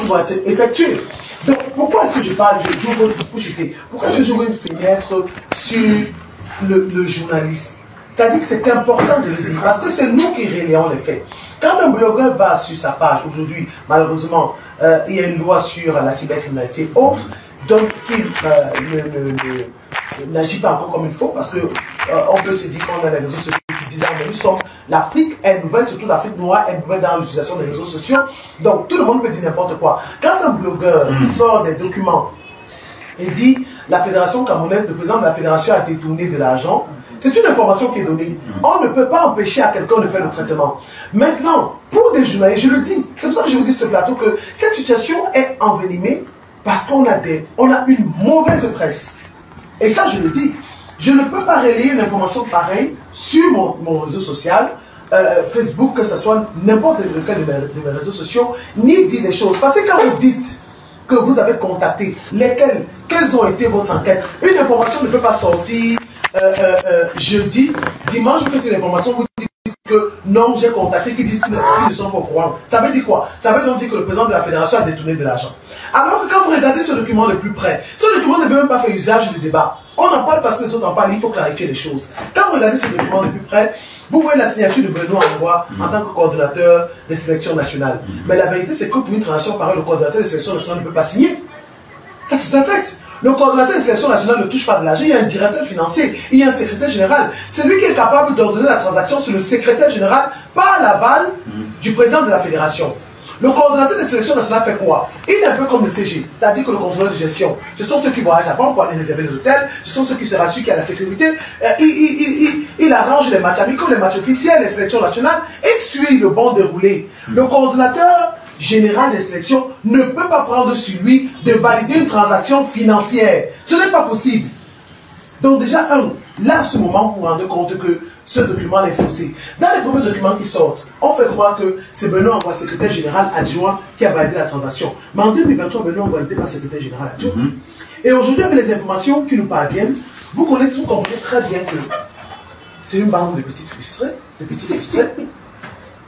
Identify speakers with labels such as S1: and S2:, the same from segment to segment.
S1: vont être effectuées. Donc, pourquoi est-ce que je parle, j'ouvre pour chuter, pourquoi est-ce que j'ouvre une fenêtre sur le journalisme? C'est-à-dire que c'est important de le dire, parce que c'est nous qui relayons les faits. Quand un blogueur va sur sa page, aujourd'hui, malheureusement, il y a une loi sur la cybercriminalité autre, donc qu'il n'agit pas encore comme il faut, parce que on peut se dire qu'on a les réseaux sociaux qui disent mais nous sommes, l'Afrique est nouvelle, surtout l'Afrique noire est nouvelle dans l'utilisation des réseaux sociaux, donc tout le monde peut dire n'importe quoi. Quand un blogueur sort des documents et dit la fédération camerounaise, le président de la fédération a détourné de l'argent, c'est une information qui est donnée. On ne peut pas empêcher à quelqu'un de faire le traitement. Maintenant, pour des journalistes, je le dis, c'est pour ça que je vous dis sur ce plateau que cette situation est envenimée parce qu'on a une mauvaise presse. Et ça, je le dis, je ne peux pas relayer une information pareille sur mon réseau social, Facebook, que ce soit n'importe lequel de mes réseaux sociaux, ni dire des choses. Parce que quand vous dites que vous avez contacté, quelles ont été votre enquête, une information ne peut pas sortir jeudi, dimanche, vous faites une information, vous dites que non, j'ai contacté, qui disent qu'ils ne sont pas au courant. Ça veut dire quoi? Ça veut donc dire que le président de la fédération a détourné de l'argent. Alors que quand vous regardez ce document de plus près, ce document ne veut même pas faire usage du débat. On en parle parce que les autres en parlent, il faut clarifier les choses. Quand vous regardez ce document de plus près, vous voyez la signature de Benoît Angoua en tant que coordonnateur des sélections nationales. Mais la vérité, c'est que pour une transaction pareille, le coordonnateur des sélections nationales ne peut pas signer. Ça, c'est un fait. Le coordonnateur des sélections nationales ne touche pas de l'argent. Il y a un directeur financier, il y a un secrétaire général. C'est lui qui est capable d'ordonner la transaction sur le secrétaire général par l'aval du président de la fédération. Le coordonnateur des sélections nationales fait quoi? Il est un peu comme le CG, c'est-à-dire que le contrôleur de gestion. Ce sont ceux qui voyagent à Japon pour aller réserver les hôtels, ce sont ceux qui se rassurent qu'il y a la sécurité. Il arrange les matchs amicaux, les matchs officiels, les sélections nationales et suit le bon déroulé. Le coordonnateur général des sélections ne peut pas prendre sur lui de valider une transaction financière. Ce n'est pas possible. Donc déjà, là, à ce moment, vous vous rendez compte que ce document est faussé. Dans les premiers documents qui sortent, on fait croire que c'est Benoît Angoua, secrétaire général adjoint, qui a validé la transaction. Mais en 2023, Benoît Angoua n'était pas secrétaire général adjoint. Et aujourd'hui, avec les informations qui nous parviennent, vous comprenez très bien que c'est une bande de petits frustrés,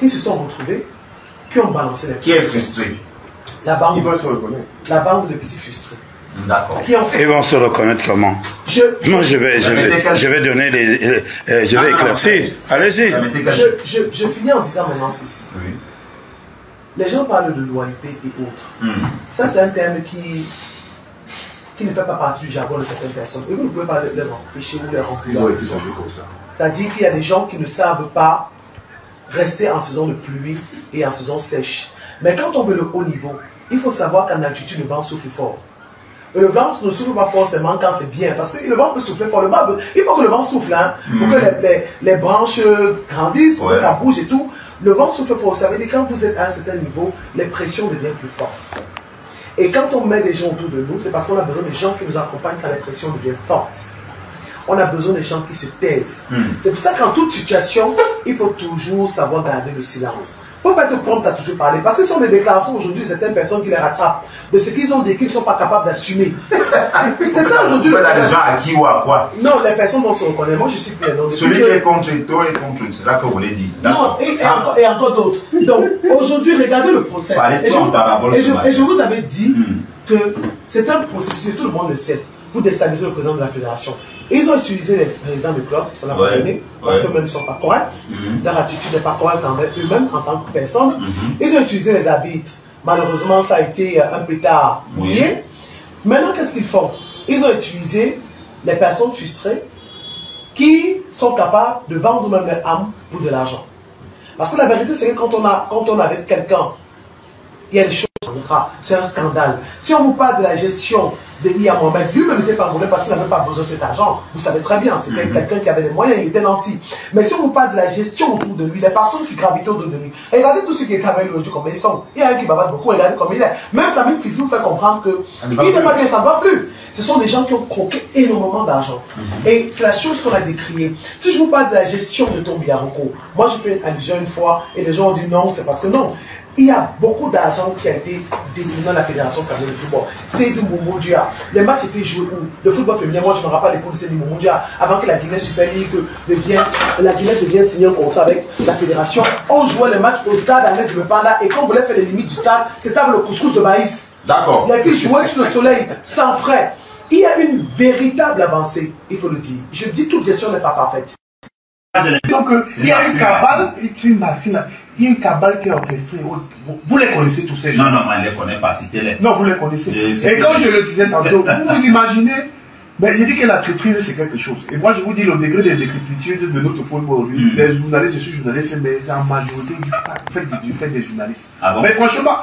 S1: qui se sont retrouvés, qui ont balancé les frustrés.
S2: Qui est frustré?
S1: La bande,
S3: Ils vont se reconnaître.
S1: La bande de petits frustrés.
S2: D'accord.
S1: Ils
S4: vont se reconnaître comment? Moi, je vais donner des... je vais éclaircir. Allez-y.
S1: Je finis en disant maintenant ceci.
S2: Oui.
S1: Les gens parlent de loyauté et autres. Ça, c'est un terme qui ne fait pas partie du jargon de certaines personnes. Et vous ne pouvez pas leur empêcher ou leur empêcher.
S3: Ils ont été toujours comme ça.
S1: C'est-à-dire qu'il y a des gens qui ne savent pas rester en saison de pluie et en saison sèche. Mais quand on veut le haut niveau, il faut savoir qu'en altitude, le vent souffle fort. Et le vent ne souffle pas forcément quand c'est bien, parce que le vent peut souffler fort. Il faut que le vent souffle, hein, pour que les branches grandissent, pour que ça bouge et tout. Le vent souffle fort. Ça veut dire que quand vous êtes à un certain niveau, les pressions deviennent plus fortes. Et quand on met des gens autour de nous, c'est parce qu'on a besoin des gens qui nous accompagnent quand les pressions deviennent fortes. On a besoin des gens qui se taisent. C'est pour ça qu'en toute situation, il faut toujours savoir garder le silence. Il ne faut pas être prompt à toujours parler. Parce que ce sont des déclarations aujourd'hui de certaines personnes qui les rattrapent. De ce qu'ils ont dit qu'ils ne sont pas capables d'assumer. C'est ça aujourd'hui.
S2: Tu peux des gens à qui ou à quoi?
S1: Non, les personnes vont se reconnaître. Moi, je suis plus les noms.
S2: Celui qui est contre toi est contre, c'est ça que vous voulez dire.
S1: Non, et encore d'autres. Donc, aujourd'hui, regardez le processus. Et je vous avais dit que c'est un processus, tout le monde le sait, pour déstabiliser le président de la fédération. Ils ont utilisé les présidents de club, ça n'a pas donné, parce qu'eux-mêmes ne sont pas corrects. Leur attitude n'est pas correcte envers eux-mêmes en tant que personne. Ils ont utilisé les arbitres. Malheureusement, ça a été un pétard mouillé. Maintenant, qu'est-ce qu'ils font? Ils ont utilisé les personnes frustrées qui sont capables de vendre même leur âme pour de l'argent. Parce que la vérité, c'est que quand on est avec quelqu'un, il y a des choses qu'on fera. C'est un scandale. Si on vous parle de la gestion de Iya Mohamed, lui-même n'était pas angolais parce qu'il n'avait pas besoin de cet argent. Vous savez très bien, c'était quelqu'un qui avait des moyens, il était nanti. Mais si on vous parle de la gestion autour de lui, les personnes qui gravitent autour de lui, regardez tous ceux qui travaillent aujourd'hui comme ils sont. Il y a un qui bavade beaucoup, regardez comme il est. Même Samir Fils nous fait comprendre qu'il n'est pas bien, ça ne va plus. Ce sont des gens qui ont croqué énormément d'argent. Et c'est la chose qu'on a décriée. Si je vous parle de la gestion de Tombi Yaroko, moi j'ai fait une allusion une fois et les gens ont dit non, c'est parce que non. Il y a beaucoup d'argent qui a été détourné dans la Fédération camerounaise de football. C'est du Momondia. Les matchs étaient joués où le football féminin, moi je me rappelle les poules, c'est du Momondia. Avant que la Guinée Super League devienne signer un contrat avec la Fédération, on jouait les matchs au stade à l'aise de Panda et quand on voulait faire les limites du stade, c'était avec le couscous de maïs.
S2: D'accord.
S1: Les filles jouaient sur le soleil, sans frais. Il y a une véritable avancée, il faut le dire. Je dis toute gestion n'est pas parfaite.
S3: Donc, il y a une cabale, il y a une cabale qui est orchestrée. Vous les connaissez tous ces gens?
S2: Non, moi, je ne les connais pas, citez-les.
S3: Non, vous les connaissez. Et quand je le disais tantôt, vous imaginez, ben, il dit que la traîtrise, c'est quelque chose. Et moi, je vous dis, le degré de décrépitude de notre football, les journalistes, je suis journaliste, mais c'est en majorité du fait des journalistes.
S2: Ah bon?
S3: Mais franchement,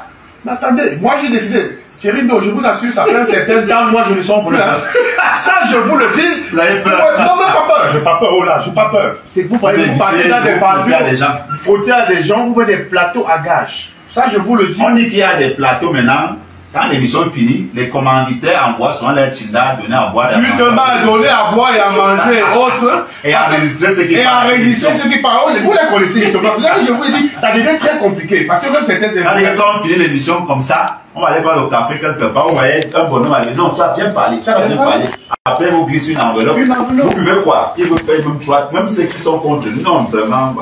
S3: attendez, moi j'ai décidé. Thierry, non, je vous assure, ça fait un certain temps, moi je ne sens plus. Ça, je vous le dis.
S2: Vous avez peur?
S3: Non, mais pas peur. Je n'ai pas peur, oh là, je n'ai pas peur. C'est que vous voyez, vous partez dans des plateaux. Vous frottez à des gens, vous voyez des plateaux à gage. Ça, je vous le dis.
S2: On dit qu'il y a des plateaux maintenant. Quand l'émission finit, les commanditaires envoient souvent leur tilda donner à boire.
S3: Justement, à donner à boire et à manger et autres.
S2: Et à enregistrer ce qui parlent.
S3: Et à enregistrer ce qui parlent. Vous les connaissez justement. Je vous dis, ça devient très compliqué. Parce que même certaines
S2: quand on finit l'émission comme ça, on va aller voir le café quelque part, on va être un bonhomme à dire non, ça bien parlé, ça bien parlé. Après, vous glissez une enveloppe. Vous buvez quoi? Il veut payer même trois, même ceux qui sont contre nous. Non, vraiment.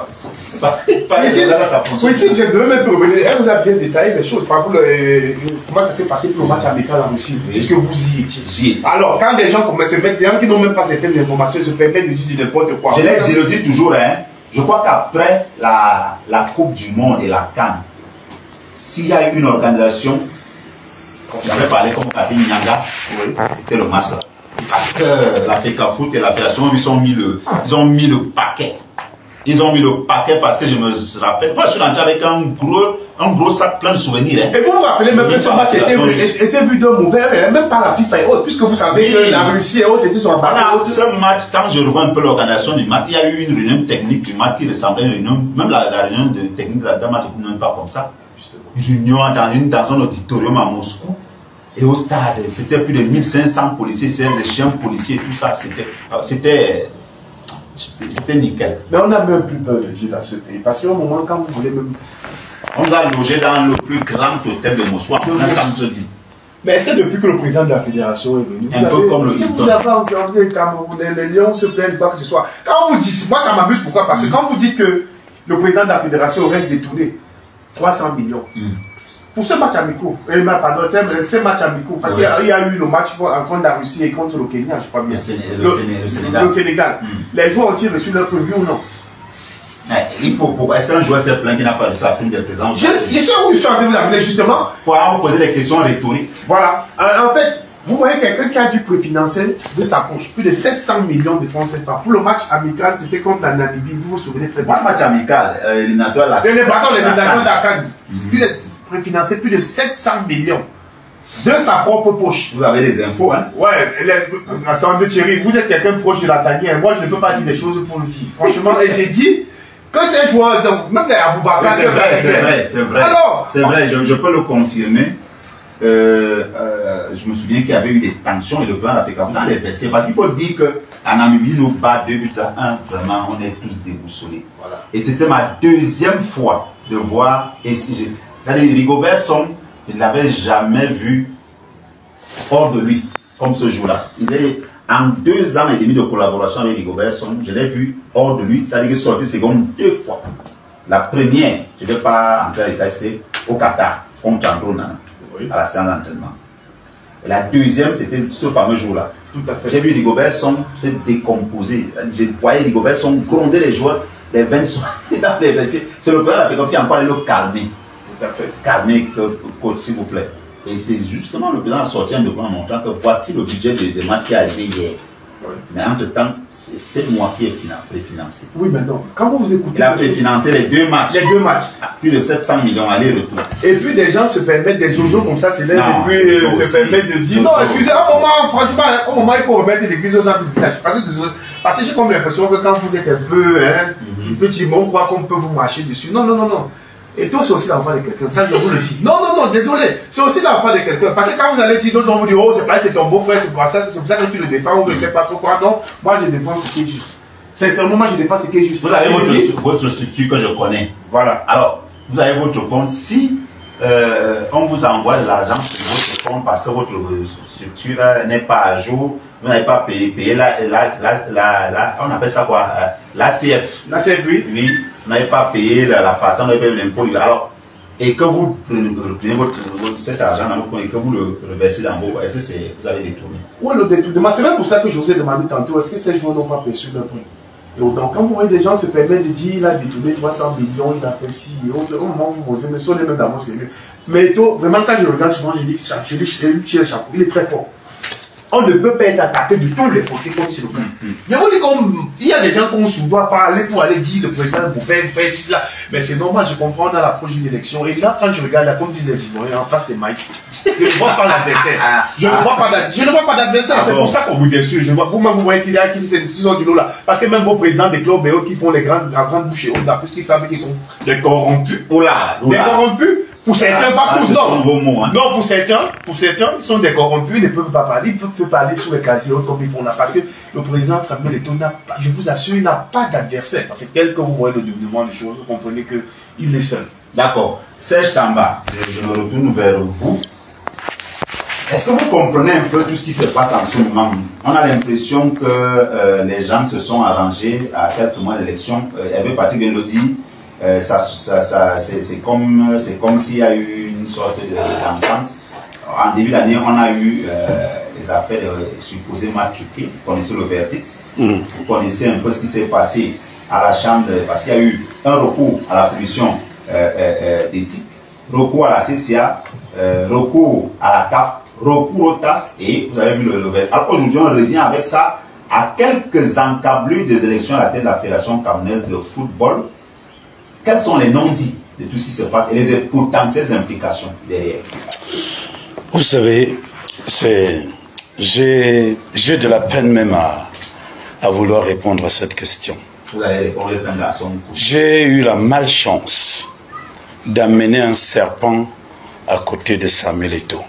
S3: Oui, si je devais même revenir, elle vous a bien détaillé les choses. Par exemple, comment ça s'est passé pour le match amical en Russie? Est-ce que vous y étiez? Alors, quand des gens commencent à se mettre, des gens qui n'ont même pas certaines informations, se permettent de dire n'importe quoi.
S2: Je le dis toujours, hein. Je crois qu'après la Coupe du Monde et la CAN, s'il y a eu une organisation, j'avais parlé comme Cathy Nyanga, c'était le match là. Parce que la FECAFOOT et la Fédération, ils ont mis le paquet. Ils ont mis le paquet parce que je me rappelle. Moi, je suis rentré avec un gros sac plein de souvenirs. Hein.
S3: Et vous vous rappelez même que ce match était vu d'un mauvais, même par la FIFA et autres, puisque vous savez que la Russie et autres étaient sur la
S2: parole. Ce match, quand je revois un peu l'organisation du match, il y a eu une réunion technique du match qui ressemblait à une réunion, même la réunion de technique de la match n'était même pas comme ça. Une réunion dans un auditorium à Moscou. Et au stade, c'était plus de 1500 policiers, c'est des chiens policiers, tout ça, c'était nickel.
S3: Mais on n'a même plus peur de Dieu dans ce pays. Parce qu'au moment, quand vous voulez même...
S2: On va loger dans le plus grand hôtel de Moscou, un samedi.
S3: Mais est-ce que depuis que le président de la fédération est venu,
S2: un peu comme le
S3: vous avez entendu les Lions se plaignent pas que ce soit... Quand vous dites... Moi, ça m'amuse, pourquoi? Parce que quand vous dites que le président de la fédération aurait détourné 300 millions... Pour ce match amicaux, pardon, ces matchs amicaux, parce qu'il y a eu le match contre la Russie et contre le Kenya, je crois bien. Le Sénégal. Les joueurs ont-ils reçu leur prévu ou non?
S2: Il faut. Est-ce qu'un joueur s'est plaint qu'il n'a pas reçu sa prime de présent?
S3: Je sais où ils sont en train de l'amener, justement.
S2: Pour vous poser des questions rhétoriques.
S3: Voilà. En fait, vous voyez quelqu'un qui a dû préfinancer de sa poche plus de 700 millions de francs CFA. Pour le match amical, c'était contre la Namibie. Vous vous souvenez très bien.
S2: Pas le match amical, éliminatoire la.
S3: Les éliminatoires de la CAN. Préfinancé plus de 700 millions de sa propre poche.
S2: Vous avez des infos, hein?
S3: Ouais, attendez Thierry, vous êtes quelqu'un proche de la tanière. Moi, je ne peux pas dire des choses pour le dire. Franchement, et j'ai dit que ces joueurs, donc, même les Aboubakar,
S2: c'est vrai. Alors, c'est vrai, je peux le confirmer. Je me souviens qu'il y avait eu des tensions et le plan d'Afrique dans les vestiaires. Parce qu'il faut dire qu'en Namibie, nous bat 2-1. Vraiment, on est tous déboussolés. Voilà. Et c'était ma deuxième fois de voir. C'est-à-dire, Rigobert Song, je ne l'avais jamais vu hors de lui, comme ce jour-là. Il est en 2 ans et demi de collaboration avec Rigobert Song, je l'ai vu hors de lui, c'est-à-dire qu'il est sorti seconde 2 fois. La première, je ne vais pas entrer à l'état, c'était au Qatar, contre Andro Nana, à la séance d'entraînement. Et la deuxième, c'était ce fameux jour-là.
S3: Tout à fait.
S2: J'ai vu Rigobert Song se décomposer. Je voyais Rigobert Song gronder les joueurs, les 20 sont dans les vestiaires. C'est le père qui a encore allé le calmer.
S3: Tout à fait.
S2: Calmez, coach, s'il vous plaît. Et c'est justement le président sorti un document montrant que voici le budget des matchs qui est arrivé hier. Oui. Mais entre-temps, c'est moi qui ai préfinancé.
S3: Oui, mais non. Quand vous écoutez...
S2: Il a préfinancé les 2 matchs.
S3: Les 2 matchs.
S2: Plus de 700 millions aller-retour.
S3: Et puis des gens se permettent, des ozos comme ça, c'est là, et puis se permettent de dire... Non, excusez, à un moment, franchement, à un moment, il faut remettre l'église au centre du village. Parce que j'ai comme l'impression que quand vous êtes un peu, petit, on croit qu'on peut vous marcher dessus. Non, non, non, non. Et toi, c'est aussi l'enfant de quelqu'un. Ça, je vous le dis. Non, non, non, désolé. C'est aussi l'enfant de quelqu'un. Parce que quand vous allez dire, d'autres vont vous dire, oh, c'est pas, c'est ton beau-frère, c'est pour ça que tu le défends, ou je ne sais pas pourquoi. Non, moi, je défends ce qui est juste. Sincèrement, moi, je défends ce qui est juste.
S2: Vous avez votre structure que je connais.
S3: Voilà.
S2: Alors, vous avez votre compte. Si on vous envoie de l'argent sur votre compte parce que votre structure n'est pas à jour, vous n'avez pas payé on appelle ça quoi, l'ACF.
S3: L'ACF, oui.
S2: Oui, vous n'avez pas payé la patente, vous n'avez pas payé l'impôt. Alors, et que vous prenez cet argent dans vos comptes et que vous le reversez dans vos... Est-ce que vous avez détourné?
S3: Oui, le détournement. C'est même pour ça que je vous ai demandé tantôt, est-ce que ces joueurs n'ont pas perçu leur prix? Et donc, quand vous voyez des gens se permettre de dire il a détourné 300 millions, il a fait ci, et autres, au moment où vous posez, mais sont les mêmes dans vos cellules. Mais vraiment, quand je regarde souvent, je dis le chapeau, il est très fort. On ne peut pas être attaqué de tous les côtés comme c'est le cas. Je vous dis comme il y a des gens qu'on se doit parler pour aller dire le président vous faire ci, là. Mais c'est normal, je comprends dans l'approche d'une élection. Et là, quand je regarde, là, comme disent les Ivoiriens, en face c'est maïs. Je ne vois pas l'adversaire. Je ne vois pas d'adversaire. C'est pour ça qu'on vous déçue. Vous-même, vous voyez qu'il y a ces décisions du lot là. Parce que même vos présidents des clubs qui font les grandes bouchées, parce qu'ils savent qu'ils sont des corrompus. Des corrompus. Pour certains, pas pour d'autres. Non, pour certains, ils sont des corrompus, ils ne peuvent pas parler, ils peuvent parler sous les casiers comme ils font là. Parce que le président Samuel Eto'o n'a pas, je vous assure, il n'a pas d'adversaire. Parce que tel que vous voyez le développement des choses, vous comprenez qu'il est seul.
S2: D'accord. Serge Tamba, je me retourne vers vous. Est-ce que vous comprenez un peu tout ce qui se passe en ce moment? On a l'impression que les gens se sont arrangés à quelques mois d'élection. Hervé Patrick vient de le dire. C'est comme s'il y a eu une sorte d'entente. En début d'année, on a eu les affaires supposément truquées. Vous connaissez le verdict. Vous connaissez un peu ce qui s'est passé à la Chambre, parce qu'il y a eu un recours à la commission d'éthique, recours à la CCA, recours à la CAF, recours au TAS, et vous avez vu le verdict. Alors aujourd'hui, on revient avec ça à quelques encablures des élections à la tête de la Fédération camerounaise de football. Quels sont les non-dits de tout ce qui se passe et les potentielles implications derrière?
S4: Vous savez, j'ai de la peine même à vouloir répondre à cette question.
S2: Vous allez répondre à garçon.
S4: J'ai eu la malchance d'amener un serpent à côté de Samuel Eto'o.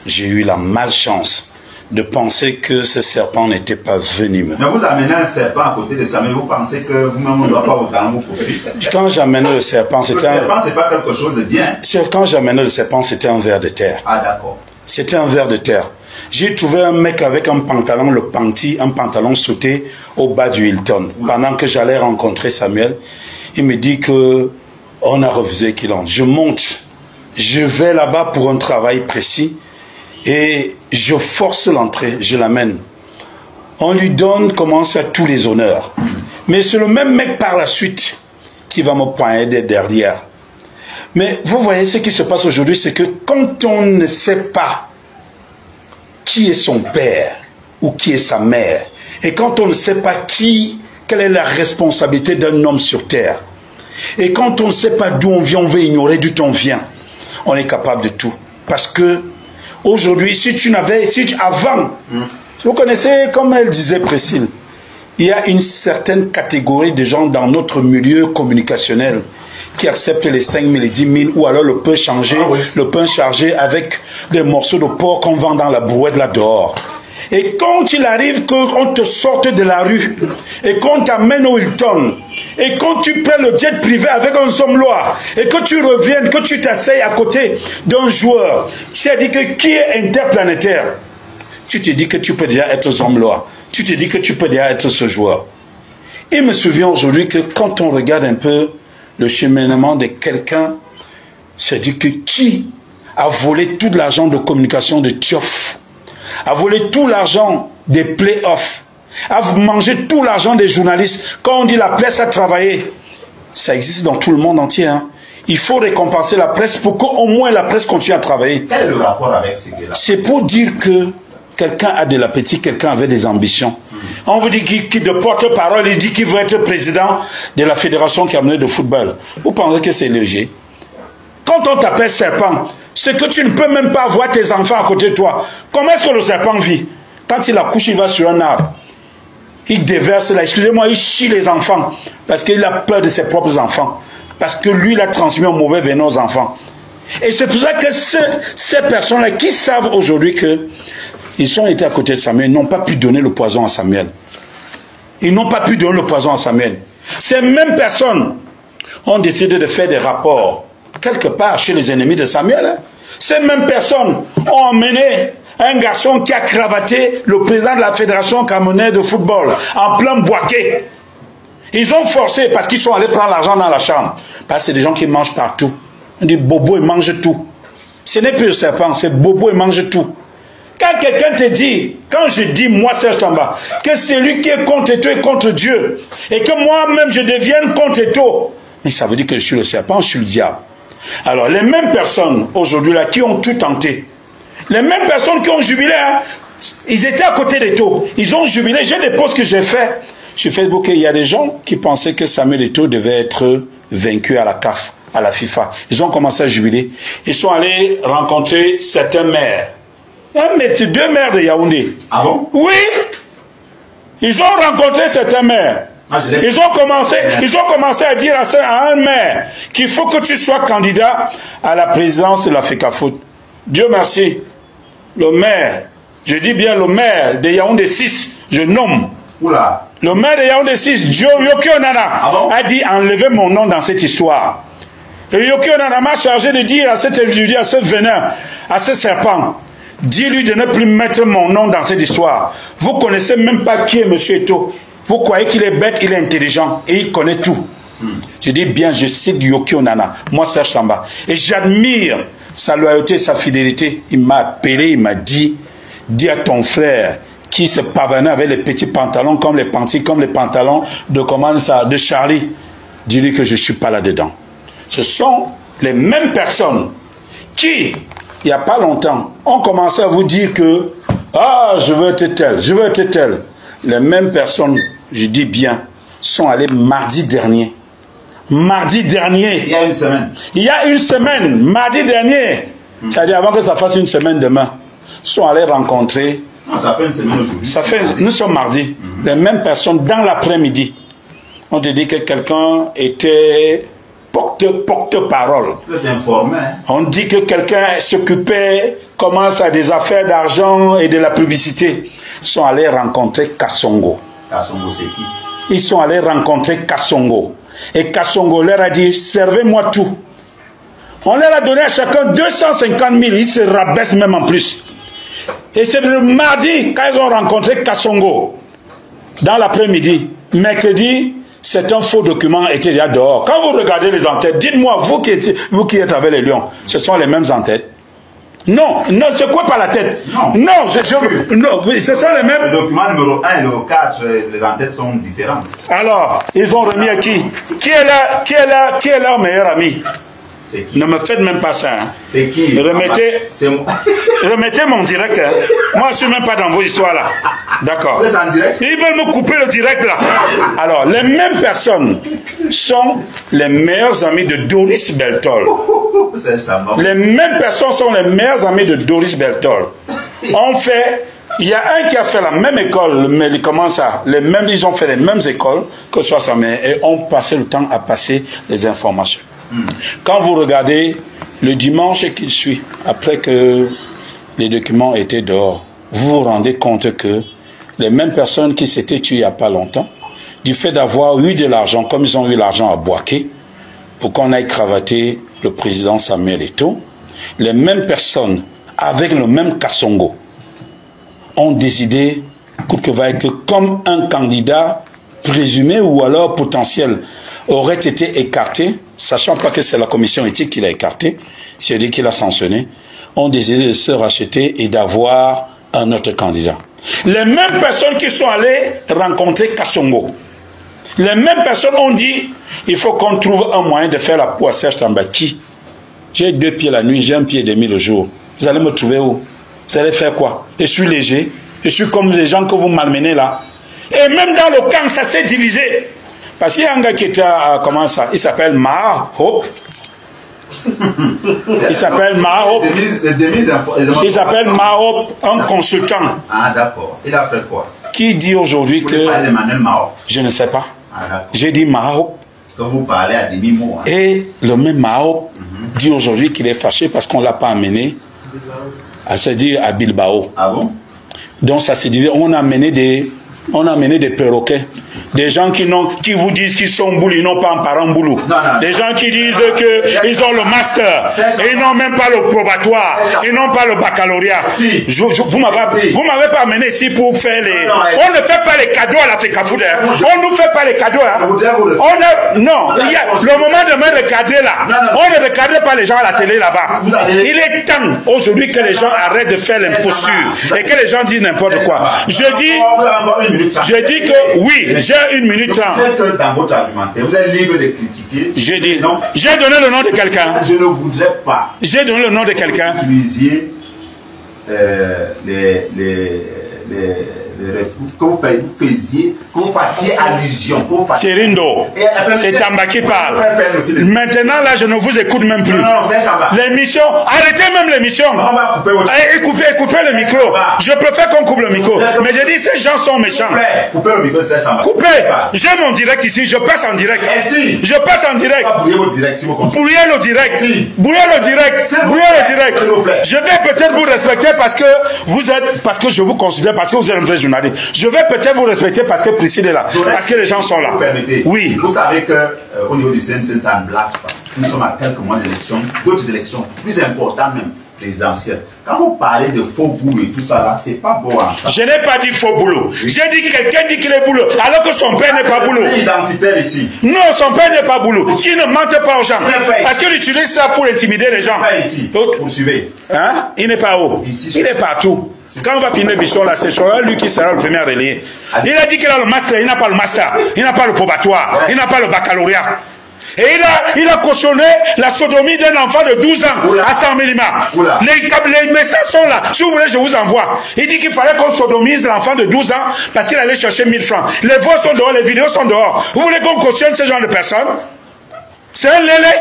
S4: J'ai eu la malchance de penser que ce serpent n'était pas venimeux.
S2: Mais vous amenez un serpent à côté de Samuel, vous pensez que vous-même on ne doit pas vous poursuivre?
S4: Quand j'amenais le serpent, c'était
S2: le serpent, c'est pas quelque chose de bien.
S4: Quand j'amenais le serpent, c'était un ver de terre.
S2: Ah d'accord.
S4: C'était un ver de terre. J'ai trouvé un mec avec un pantalon, le panty, un pantalon sauté au bas du Hilton. Pendant que j'allais rencontrer Samuel, il me dit que on a refusé qu'il entre. Je monte, je vais là-bas pour un travail précis. Et je force l'entrée, je l'amène. On lui donne, commence à tous les honneurs. Mais c'est le même mec par la suite qui va me poignarder derrière. Mais vous voyez ce qui se passe aujourd'hui, c'est que quand on ne sait pas qui est son père ou qui est sa mère, et quand on ne sait pas quelle est la responsabilité d'un homme sur terre, et quand on ne sait pas d'où on vient, on veut ignorer d'où on vient, on est capable de tout. Parce que aujourd'hui, avant, vous connaissez, comme elle disait Priscille, il y a une certaine catégorie de gens dans notre milieu communicationnel qui acceptent les 5 000 et 10 000 ou alors le pain changé, le pain chargé avec des morceaux de porc qu'on vend dans la brouette là dehors. Et quand il arrive qu'on te sorte de la rue et qu'on t'amène au Hilton et quand tu prends le jet privé avec un somme-loi et que tu reviennes, que tu t'asseyes à côté d'un joueur, tu as dit que qui est interplanétaire, tu te dis que tu peux déjà être somme-loi, tu te dis que tu peux déjà être ce joueur. Il me souvient aujourd'hui que quand on regarde un peu le cheminement de quelqu'un, c'est dit que qui a volé tout l'argent de communication de Tioff, a volé tout l'argent des playoffs, a mangé tout l'argent des journalistes. Quand on dit la presse a travaillé, ça existe dans tout le monde entier. Hein. Il faut récompenser la presse pour qu'au moins la presse continue à travailler.
S2: Quel est le rapport avec ces gars-là?
S4: C'est pour dire que quelqu'un a de l'appétit, quelqu'un avait des ambitions. On vous dit qu'il de porte-parole, il dit qu'il veut être président de la Fédération camerounaise de football. Vous pensez que c'est léger? Quand on t'appelle serpent, c'est que tu ne peux même pas voir tes enfants à côté de toi. Comment est-ce que le serpent vit? Quand il accouche, il va sur un arbre. Il déverse là, excusez-moi, il chie les enfants. Parce qu'il a peur de ses propres enfants. Parce que lui, il a transmis un mauvais venin aux enfants. Et c'est pour ça que ces personnes-là qui savent aujourd'hui que ils ont été à côté de Samuel, n'ont pas pu donner le poison à Samuel. Ils n'ont pas pu donner le poison à Samuel. Ces mêmes personnes ont décidé de faire des rapports quelque part chez les ennemis de Samuel. Hein. Ces mêmes personnes ont emmené un garçon qui a cravaté le président de la Fédération camerounaise de football en plein Boaké. Ils ont forcé parce qu'ils sont allés prendre l'argent dans la chambre. Parce que c'est des gens qui mangent partout. On dit Bobo, il mange tout. Ce n'est plus le serpent, c'est Bobo, il mange tout. Quand quelqu'un te dit, quand je dis moi Serge Tamba, que celui qui est contre toi est contre Dieu, et que moi-même je devienne contre toi, mais ça veut dire que je suis le serpent, je suis le diable. Alors les mêmes personnes aujourd'hui là qui ont tout tenté, les mêmes personnes qui ont jubilé, hein, ils étaient à côté des taux, ils ont jubilé. J'ai des posts que j'ai fait sur Facebook, il y a des gens qui pensaient que Samuel Eto'o devait être vaincu à la CAF, à la FIFA. Ils ont commencé à jubiler. Ils sont allés rencontrer certains maires. Deux maires de Yaoundé.
S2: Ah bon?
S4: Oui. Ils ont rencontré certains maires. Ils ont commencé à dire à un maire qu'il faut que tu sois candidat à la présidence de la FECAFOOT. Dieu merci. Le maire, je dis bien le maire de Yaoundé 6, je nomme.
S2: Oula.
S4: Le maire de Yaoundé 6, Yoki Onana, a dit enlevez mon nom dans cette histoire. Et Yoki Onana m'a chargé de dire à cet individu, à ce venin, à ce serpent, dis-lui de ne plus mettre mon nom dans cette histoire. Vous ne connaissez même pas qui est M. Eto'o. Vous croyez qu'il est bête, il est intelligent et il connaît tout. Je dis bien, je cite Yoki Onana, moi Serge Tamba. Et j'admire sa loyauté, sa fidélité. Il m'a appelé, il m'a dit, dis à ton frère qui se pavanait avec les petits pantalons comme les pantalons de comment ça, de Charlie. Dis-lui que je ne suis pas là-dedans. Ce sont les mêmes personnes qui, il n'y a pas longtemps, ont commencé à vous dire que ah, je veux être tel, je veux être tel. Les mêmes personnes, je dis bien, sont allées mardi dernier. Mardi dernier.
S2: Il y a une semaine.
S4: Il y a une semaine, mardi dernier. C'est-à-dire avant que ça fasse une semaine demain. Sont allés rencontrer.
S2: Non, ça fait une semaine aujourd'hui.
S4: Ça fait, nous sommes mardi. Les mêmes personnes dans l'après-midi. On te dit que quelqu'un était porte-parole.
S2: Vous êtes informé. Hein?
S4: On dit que quelqu'un s'occupait, commence à des affaires d'argent et de la publicité. Ils sont allés rencontrer Kassongo.
S2: Kassongo, c'est qui?
S4: Ils sont allés rencontrer Kassongo. Et Kassongo leur a dit, servez-moi tout. On leur a donné à chacun 250 000. Ils se rabaissent même en plus. Et c'est le mardi quand ils ont rencontré Kassongo. Dans l'après-midi. Mercredi, c'est un faux document était déjà dehors. Quand vous regardez les en-têtes, dites-moi, vous qui êtes avec les lions, ce sont les mêmes en-têtes. Non, non, c'est quoi par la tête? Non, non, oui, ce sont les mêmes.
S2: Le document numéro 1 et le 4, les en-têtes sont différentes.
S4: Alors, ils ont remis à qui? Qui est leur meilleur ami? Ne me faites même pas ça. Hein.
S2: C'est qui?
S4: Remettez mon direct. Hein. Moi, je ne suis même pas dans vos histoires là. D'accord.
S2: Vous êtes en direct?
S4: Ils veulent me couper le direct là. Alors, les mêmes personnes sont les meilleurs amis de Doris Beltol. Les mêmes personnes sont les meilleurs amis de Doris Beltol. Il y a un qui a fait la même école, mais comment ça? Ils ont fait les mêmes écoles que soit sa mère et ont passé le temps à passer les informations. Quand vous regardez le dimanche qui suit, après que les documents étaient dehors, vous vous rendez compte que les mêmes personnes qui s'étaient tuées il n'y a pas longtemps, du fait d'avoir eu de l'argent, comme ils ont eu l'argent à Boaké, pour qu'on aille cravater le président Samuel Eto'o, les mêmes personnes, avec le même Kassongo, ont décidé, coûte que vaille, que comme un candidat présumé ou alors potentiel aurait été écarté, sachant pas que c'est la commission éthique qui l'a écarté, c'est-à-dire qu'il a sanctionné, ont décidé de se racheter et d'avoir un autre candidat. Les mêmes personnes qui sont allées rencontrer Kassongo, les mêmes personnes ont dit, il faut qu'on trouve un moyen de faire la peau à Serge Tamba. Qui? J'ai 2 pieds la nuit, j'ai 1 pied et demi le jour. Vous allez me trouver où? Vous allez faire quoi? Je suis léger, je suis comme les gens que vous malmenez là. Et même dans le camp, ça s'est divisé. Parce qu'il y a un gars qui était à, comment ça? Il s'appelle Maha Hope. Il s'appelle Maha Hope. Il s'appelle Maha Hope, un consultant.
S2: Ah d'accord. Il a fait quoi?
S4: Qui dit aujourd'hui que... Je ne sais pas. Ah, j'ai dit Maha Hope.
S2: Est-ce que vous parlez à demi-mot? Hein?
S4: Et le même Maha Hope dit aujourd'hui qu'il est fâché parce qu'on ne l'a pas amené à se dire à Bilbao.
S2: Ah bon?
S4: Donc ça s'est dit, on a amené des perroquets Des gens qui vous disent qu'ils sont boulous, ils n'ont pas un parent boulot. Des gens qui disent qu'ils ont le master, et ils n'ont même pas le probatoire, ils n'ont pas le baccalauréat. Vous m'avez pas amené ici pour faire les... On ne fait pas les cadeaux à la Fekafoude. On ne nous fait pas les cadeaux. Non, il y a le moment de me recadrer là. On ne recadre pas les gens à la télé là-bas. Il est temps aujourd'hui que les gens arrêtent de faire l'imposture et que les gens disent n'importe quoi. Je dis que oui, j'ai 1 minute 30.
S2: Dans votre argumentaire, vous êtes libre de critiquer.
S4: J'ai dit, j'ai donné le nom de quelqu'un.
S2: Je ne voudrais pas.
S4: J'ai donné le nom de quelqu'un.
S2: Vous utilisiez que vous fassiez allusion.
S4: C'est Rindo. C'est Tamba qui parle. Maintenant, là, je ne vous écoute même plus. L'émission, arrêtez même l'émission. Coupez le micro. Je préfère qu'on coupe le micro. Mais je dis, ces gens sont méchants.
S2: Coupez le micro, c'est Chamba.
S4: Coupez. J'ai mon direct ici, je passe en direct. Je passe en direct.
S2: Brouillez votre direct, si vous comprenez.
S4: Brouillez le direct. Brouillez le direct. Brouillez le direct. Je vais peut-être vous respecter parce que je vous considère, parce que vous êtes un vrai journaliste. Je vais peut-être vous respecter parce que Priscille est là. Parce que les gens sont là.
S2: Vous permettez.
S4: Oui.
S2: Vous savez qu'au niveau du CNC, ça ne blague pas. Nous sommes à quelques mois d'élections, d'autres élections plus importantes même, présidentielles. Quand vous parlez de faux boulot et tout ça là, c'est pas bon.
S4: Je n'ai pas dit faux boulot. Oui. J'ai dit quelqu'un dit qu'il est boulot, alors que son père n'est pas boulot.
S2: Il est identitaire ici.
S4: Non, son père n'est pas boulot. Qui ne mente pas aux gens. Parce qu'il utilise ça pour intimider les gens.
S2: Il n'est pas ici. Vous suivez.
S4: Hein? Il n'est pas où? Ici, il est partout. Quand on va finir Bichon là, c'est lui qui sera le premier à relayer. Il a dit qu'il a le master, il n'a pas le master, il n'a pas le probatoire, il n'a pas le baccalauréat. Et il a cautionné la sodomie d'un enfant de 12 ans à 100 mm. Les messages sont là. Si vous voulez, je vous envoie. Il dit qu'il fallait qu'on sodomise l'enfant de 12 ans parce qu'il allait chercher 1000 francs. Les voix sont dehors, les vidéos sont dehors. Vous voulez qu'on cautionne ce genre de personnes? C'est un lélé.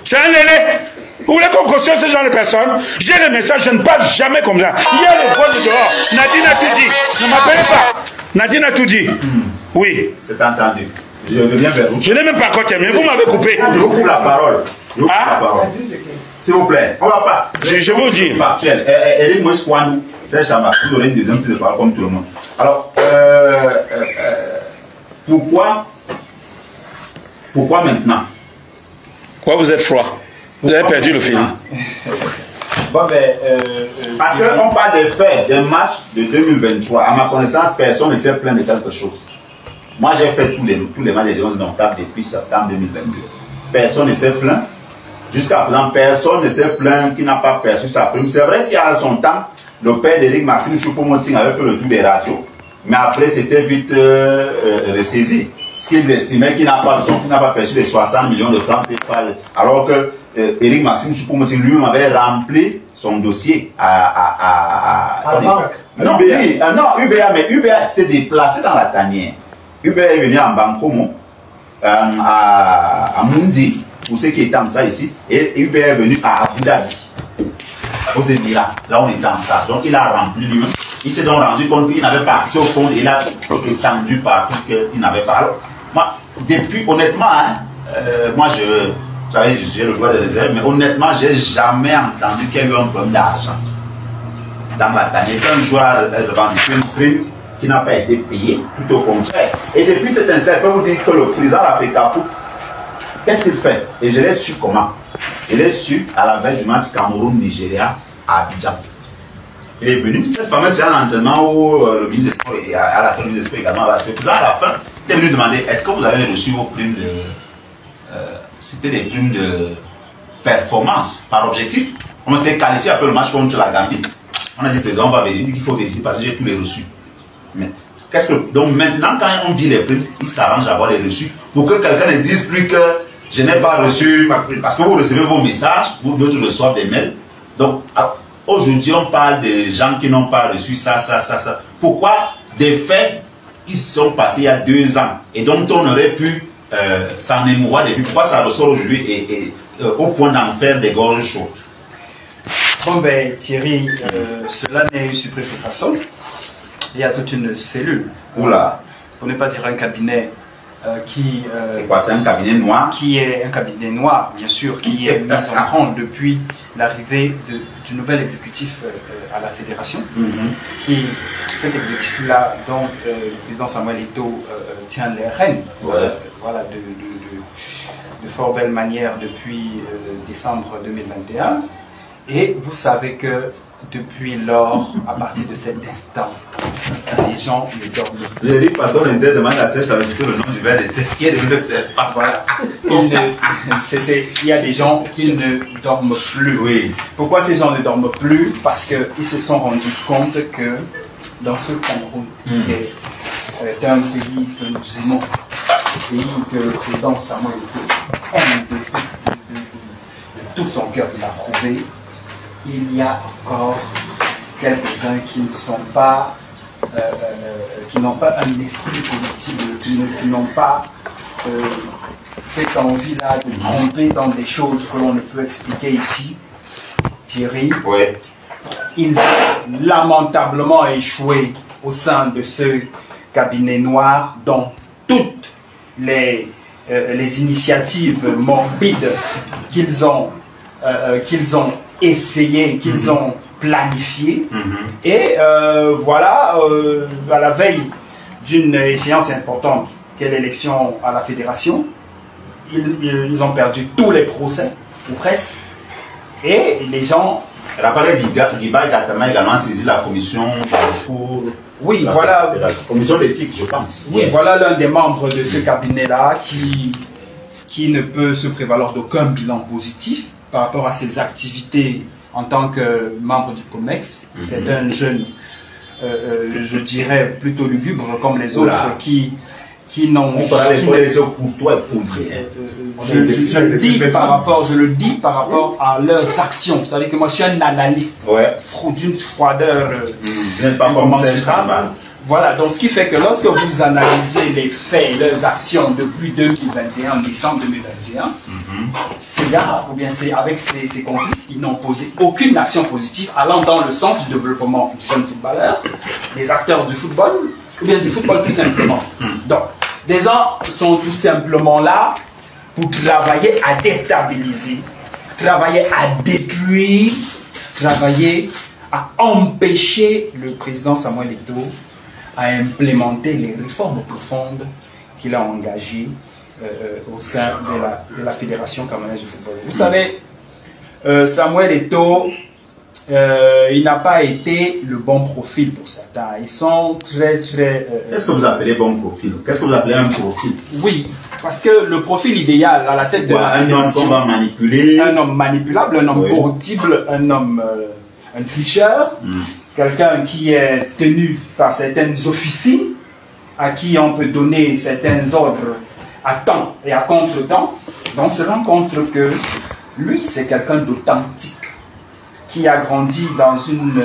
S4: C'est un lélé. Vous voulez qu'on cautionne ce genre de personnes? J'ai les messages, je ne parle jamais comme ça. Il y a les voix de dehors. Nadine a tout dit. Ne m'appelez pas. Nadine a tout dit. Oui.
S2: C'est entendu. Je reviens vers vous.
S4: Je n'ai même pas encore terminé. Vous m'avez coupé.
S2: Je vous coupe la parole. S'il vous plaît. On va pas.
S4: Je vous dis.
S2: Factuel. Eric Moïse-Kouanou, c'est Chamba. Vous aurez une deuxième prise de parole comme tout le monde. Alors, pourquoi maintenant?
S4: Pourquoi vous êtes froid? Vous avez perdu le film.
S2: Bon, parce qu'on parle des faits, des matchs de 2023. À ma connaissance, personne ne s'est plaint de quelque chose. Moi, j'ai fait tous les matchs des 11 notables depuis septembre 2022. Personne ne s'est plaint. Jusqu'à présent, personne ne s'est plaint qui n'a pas perçu sa prime. C'est vrai qu'il y a son temps, le père d'Éric Maxime Choupo-Moting avait fait le tour des radios. Mais après, c'était vite ressaisi. Ce qu'il estimait qu'il n'a pas perçu les 60 millions de francs CFA. Alors que Éric Maxime Choupo-Moting lui-même avait rempli son dossier à
S1: la banque.
S2: Non, UBA, mais UBA s'était déplacé dans la tanière. UBA est venu en Bancomo, à Mundi, pour ceux qui étaient en ça ici, et UBA est venu à Abu Dhabi, aux Émirats. Là, on était en stage. Donc, il a rempli lui-même. Il s'est donc rendu compte qu'il n'avait pas accès au compte. Il a étendu partout qu'il n'avait pas. Alors, moi, depuis, honnêtement, moi, j'ai le droit de réserve, mais honnêtement, j'ai jamais entendu qu'il y ait eu un problème d'argent dans la tanière. Quand un joueur a revendiqué une prime qui n'a pas été payé, tout au contraire. Et depuis cet instant, je peux vous dire que le président de la Fekafoude, qu'est-ce qu'il fait? Et je l'ai su comment? Je l'ai su à la veille du match Cameroun-Nigeria à Abidjan. Il est venu, cette fameuse séance d'entraînement où le ministre des Sports et à la tenue des Sports également, le président à la fin, il est venu demander est-ce que vous avez reçu vos primes de. C'était des primes de performance par objectif. On s'était qualifié après le match contre la Gambie. On a dit président, on va vérifier, il dit qu'il faut vérifier parce que j'ai tous les reçus. Mais donc maintenant, quand on dit les primes, il s'arrange à avoir les reçus pour que quelqu'un ne dise plus que je n'ai pas reçu ma prime. Parce que vous recevez vos messages, vous d'autres reçoivent des mails. Donc aujourd'hui, on parle des gens qui n'ont pas reçu ça. Pourquoi des faits qui se sont passés il y a 2 ans et dont on aurait pu s'en émouvoir depuis? Pourquoi ça ressort aujourd'hui et au point d'en faire des gorges chaudes?
S5: Bon ben Thierry, cela n'est surpris pour personne. Il y a toute une cellule.
S2: Oula.
S5: Pour ne pas dire un cabinet qui...
S2: c'est quoi, c'est un cabinet noir?
S5: Qui est un cabinet noir, bien sûr, qui est mis en branle depuis l'arrivée du nouvel exécutif à la fédération, cet exécutif-là dont le président Samuel Eto'o tient les rênes, voilà, de fort belle manière depuis décembre 2021. Et vous savez que depuis lors, à partir de cet instant, les gens ne dorment plus.
S2: Je dis, pardon, l'Inter demande à Serge Savesito le nom du verre d'été. Qui est devenu le Serge?
S5: Voilà. Il y a des gens qui ne dorment plus.
S2: Oui.
S5: Pourquoi ces gens ne dorment plus? Parce qu'ils se sont rendus compte que dans ce Cameroun, qui est un pays que nous aimons, un pays que le président Samuel Eto'o aime de tout son cœur, il a prouvé, il y a encore quelques-uns qui ne sont pas, qui n'ont pas un esprit politique, qui n'ont pas cette envie-là de tromper dans des choses que l'on ne peut expliquer ici. Thierry, ils ont lamentablement échoué au sein de ce cabinet noir dont toutes les initiatives morbides qu'ils ont essayé, qu'ils ont planifié. Et voilà, à la veille d'une échéance importante, qu'est l'élection à la fédération, ils ont perdu tous les procès, ou presque, et les gens...
S2: Rappelez, Guiba Gatama également saisi la commission pour...
S5: Oui, voilà.
S2: La commission d'éthique, je pense.
S5: Oui, voilà l'un des membres de ce cabinet-là qui ne peut se prévaloir d'aucun bilan positif par rapport à ses activités en tant que membre du COMEX. C'est un jeune, je dirais, plutôt lugubre comme les autres qui n'ont... Je le dis par rapport à leurs actions. Vous savez que moi je suis un analyste d'une froideur incommensurable. Voilà, donc ce qui fait que lorsque vous analysez les faits, leurs actions depuis 2021, décembre 2021, ces gars, ou bien avec ses complices, ils n'ont posé aucune action positive allant dans le sens du développement du jeune footballeur, des acteurs du football, ou bien du football tout simplement. Donc, des gens sont tout simplement là pour travailler à déstabiliser, travailler à détruire, travailler à empêcher le président Samuel Eto'o à implémenter les réformes profondes qu'il a engagées au sein de la Fédération camerounaise de football. Vous savez, Samuel Eto'o, il n'a pas été le bon profil pour certains. Ils sont très...
S2: Qu'est-ce que vous appelez bon profil? Qu'est-ce que vous appelez un profil?
S5: Oui, parce que le profil idéal à la tête de la fédération...
S2: Un homme qu'on va manipuler.
S5: Un homme manipulable, un homme corruptible, un homme... un tricheur, quelqu'un qui est tenu par certaines officines, à qui on peut donner certains ordres à temps et à contre-temps. Donc on se rend compte que lui, c'est quelqu'un d'authentique, qui a grandi dans une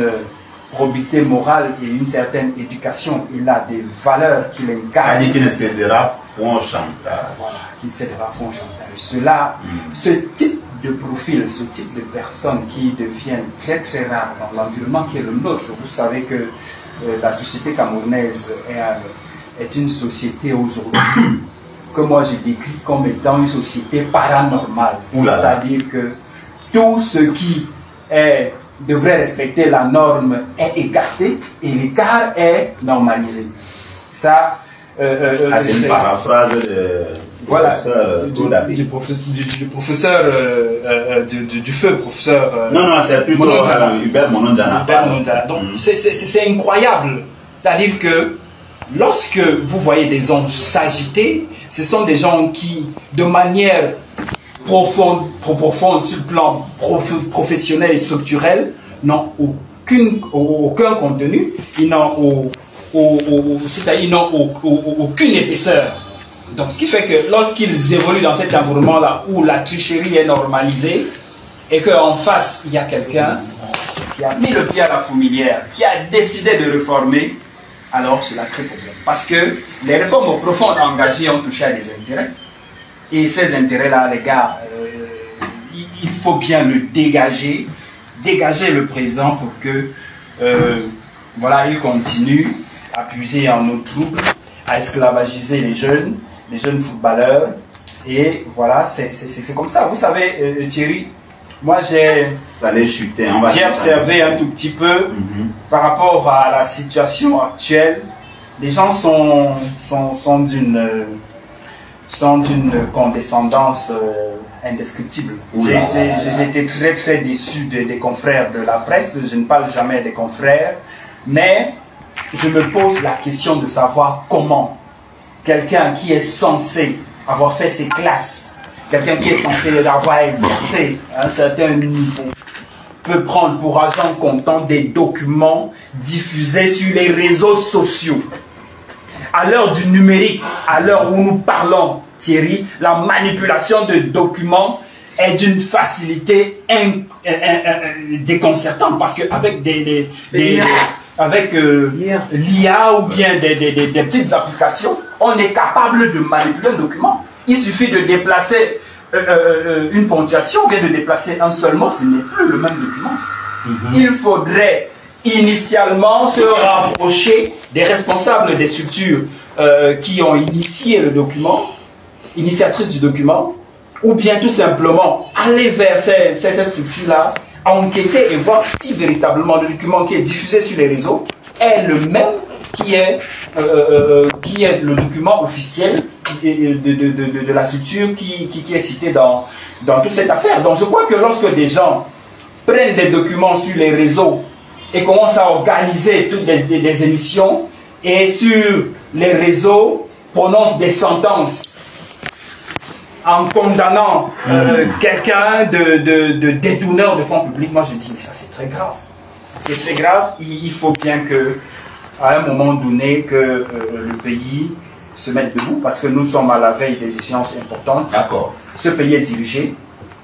S5: probité morale et une certaine éducation. Il a des valeurs qu'il incarne.
S2: Il dit qu'il ne cédera point au chantage.
S5: Voilà, qu'il ne cédera point au chantage. Cela, ce type de profil, ce type de personnes qui deviennent très très rares dans l'environnement qui est le nôtre. Vous savez que la société camerounaise est une société aujourd'hui que moi je décris comme étant une société paranormale. C'est-à-dire que tout ce qui devrait respecter la norme est écarté et l'écart est normalisé. Ça,
S2: c'est une paraphrase
S5: du professeur du feu, professeur...
S2: non, c'est plutôt Hubert Mononjana.
S5: Donc, c'est incroyable. C'est-à-dire que lorsque vous voyez des anges s'agiter, ce sont des gens qui, de manière profonde sur le plan professionnel et structurel, n'ont aucun contenu, ils n'ont aucune épaisseur. Donc ce qui fait que lorsqu'ils évoluent dans cet environnement-là où la tricherie est normalisée et qu'en face il y a quelqu'un qui a mis le pied à la fourmilière, qui a décidé de réformer, alors cela crée problème. Parce que les réformes profondes engagées ont touché à des intérêts. Et ces intérêts-là, les gars, il faut bien le dégager le président pour que voilà, il continue à puiser en eau trouble, à esclavagiser les jeunes footballeurs. Et voilà, c'est comme ça. Vous savez, Thierry, Moi, j'ai observé un tout petit peu par rapport à la situation actuelle. Les gens sont d'une condescendance indescriptible. J'ai été très très déçu des confrères de la presse. Je ne parle jamais des confrères, mais je me pose la question de savoir comment quelqu'un qui est censé avoir fait ses classes, quelqu'un qui est censé avoir exercé à un certain niveau, peut prendre pour argent comptant des documents diffusés sur les réseaux sociaux. À l'heure du numérique, à l'heure où nous parlons, Thierry, la manipulation de documents est d'une facilité déconcertante, parce qu'avec l'IA ou bien des petites applications, on est capable de manipuler un document. Il suffit de déplacer une ponctuation ou bien de déplacer un seul mot, ce n'est plus le même document. Il faudrait initialement se rapprocher des responsables des structures qui ont initié le document, initiatrices du document, ou bien tout simplement aller vers ces structures-là, enquêter et voir si véritablement le document qui est diffusé sur les réseaux est le même qui est le document officiel de la structure qui est citée dans toute cette affaire. Donc je crois que lorsque des gens prennent des documents sur les réseaux et commencent à organiser toutes des émissions et sur les réseaux prononcent des sentences en condamnant quelqu'un de détourneur de fonds publics, moi je dis, mais ça c'est très grave. C'est très grave. Il faut bien que, à un moment donné, que le pays se mette debout, parce que nous sommes à la veille des échéances importantes.
S2: D'accord.
S5: Ce pays est dirigé.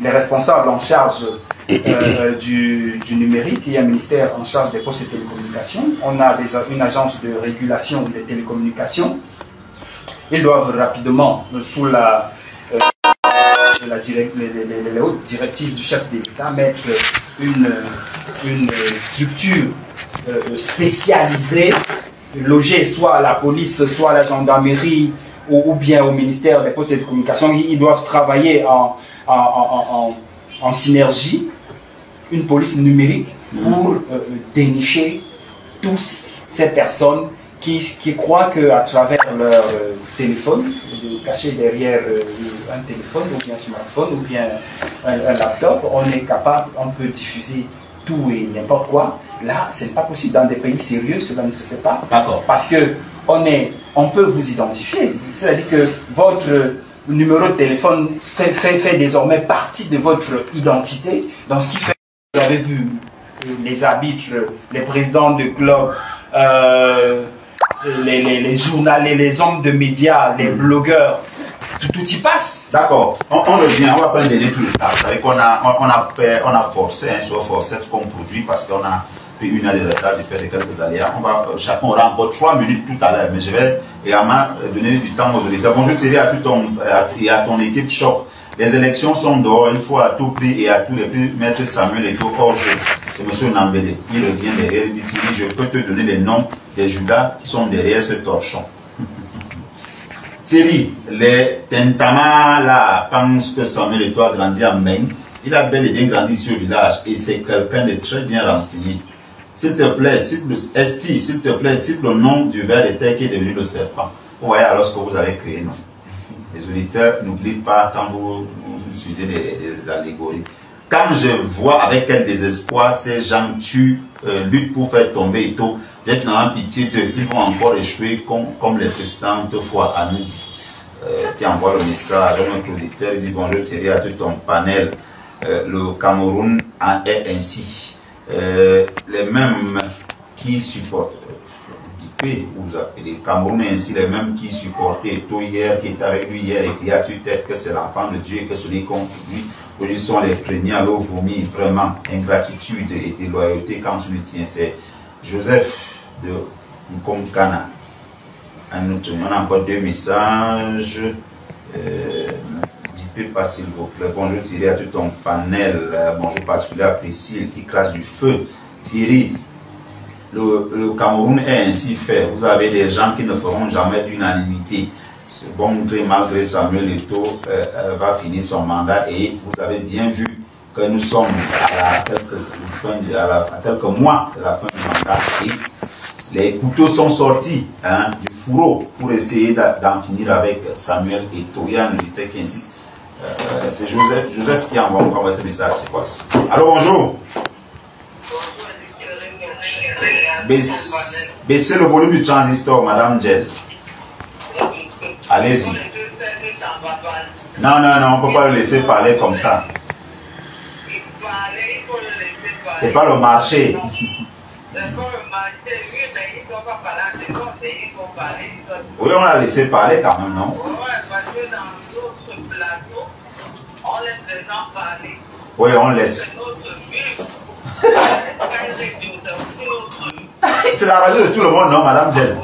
S5: Les responsables en charge du numérique, il y a un ministère en charge des postes et télécommunications. On a une agence de régulation des télécommunications. Ils doivent rapidement, sous les hautes directives du chef d'État, mettre une structure spécialisée, logée soit à la police, soit à la gendarmerie, ou bien au ministère des postes et des communications. Ils doivent travailler en synergie, une police numérique, pour dénicher toutes ces personnes qui croient qu'à travers leur téléphone, caché derrière un téléphone ou bien un smartphone ou bien un laptop, on est capable, on peut diffuser tout et n'importe quoi. Là, ce n'est pas possible. Dans des pays sérieux, cela ne se fait pas.
S2: D'accord.
S5: Parce que on peut vous identifier. C'est-à-dire que votre numéro de téléphone fait désormais partie de votre identité. Dans ce qui fait que vous avez vu les arbitres, les présidents de clubs, les journalistes, les hommes de médias, les blogueurs, tout y passe.
S2: D'accord. On revient, on va pas donner tout le temps. Vous savez qu'on a forcé, soit forcé comme produit, parce qu'on a pris une heure de retard du fait de quelques aléas. Chacun aura encore 3 minutes tout à l'heure, mais je vais également donner du temps aux auditeurs. Bonjour Thierry, à ton équipe Choc. Les élections sont dehors, il faut à tout prix et à tous les prix mettre Samuel Eto'o hors jeu. C'est M. Nambélé. Il revient derrière, il dit Thierry, je peux te donner les noms des Judas qui sont derrière ce torchon. Thierry, les Tentama là pensent que Samuel Eto'o a grandi à Maine. Il a bel et bien grandi sur le village et c'est quelqu'un de très bien renseigné. S'il te plaît, s'il te plaît, cite le nom du ver de terre qui est devenu le serpent. Vous voyez alors ce que vous avez créé, non? Les auditeurs, n'oubliez pas quand vous utilisez les allégories. Quand je vois avec quel désespoir ces gens luttent pour faire tomber Eto'o, j'ai finalement pitié d'eux. Ils vont encore échouer comme les précédentes fois, à nous dit. Qui envoie le message à notre auditeur, il dit bonjour Thierry à tout ton panel. Le Cameroun est ainsi. Les mêmes qui supportent. Le Cameroun est ainsi les mêmes qui supportaient Eto'o hier, qui était avec lui hier et qui a tué tête que c'est l'enfant de Dieu et que celui contre lui. Aujourd'hui sont les premiers à l'eau vomir, vraiment, ingratitude et déloyauté quand tu le tiens. C'est Joseph de Nkomkana. On a encore 2 messages. Dites pas s'il vous plaît. Bonjour Thierry à tout ton panel. Bonjour particulier à Priscille qui crache du feu. Thierry, le Cameroun est ainsi fait. Vous avez des gens qui ne feront jamais d'unanimité. Bon gré malgré Samuel Eto'o va finir son mandat et vous avez bien vu que nous sommes à quelques mois de la fin du mandat et les couteaux sont sortis du fourreau pour essayer d'en finir avec Samuel Eto'o. Il y a un militaire qui insiste. C'est Joseph qui envoie encore ce message. C'est quoi ça? Alors bonjour. Baissez le volume du transistor, Madame Jed. Allez-y. Non, on ne peut pas le laisser parler comme ça. C'est pas le marché. Oui, on l'a laissé parler quand même, non? Oui, on laisse. C'est la radio de tout le monde, non, Madame Jel?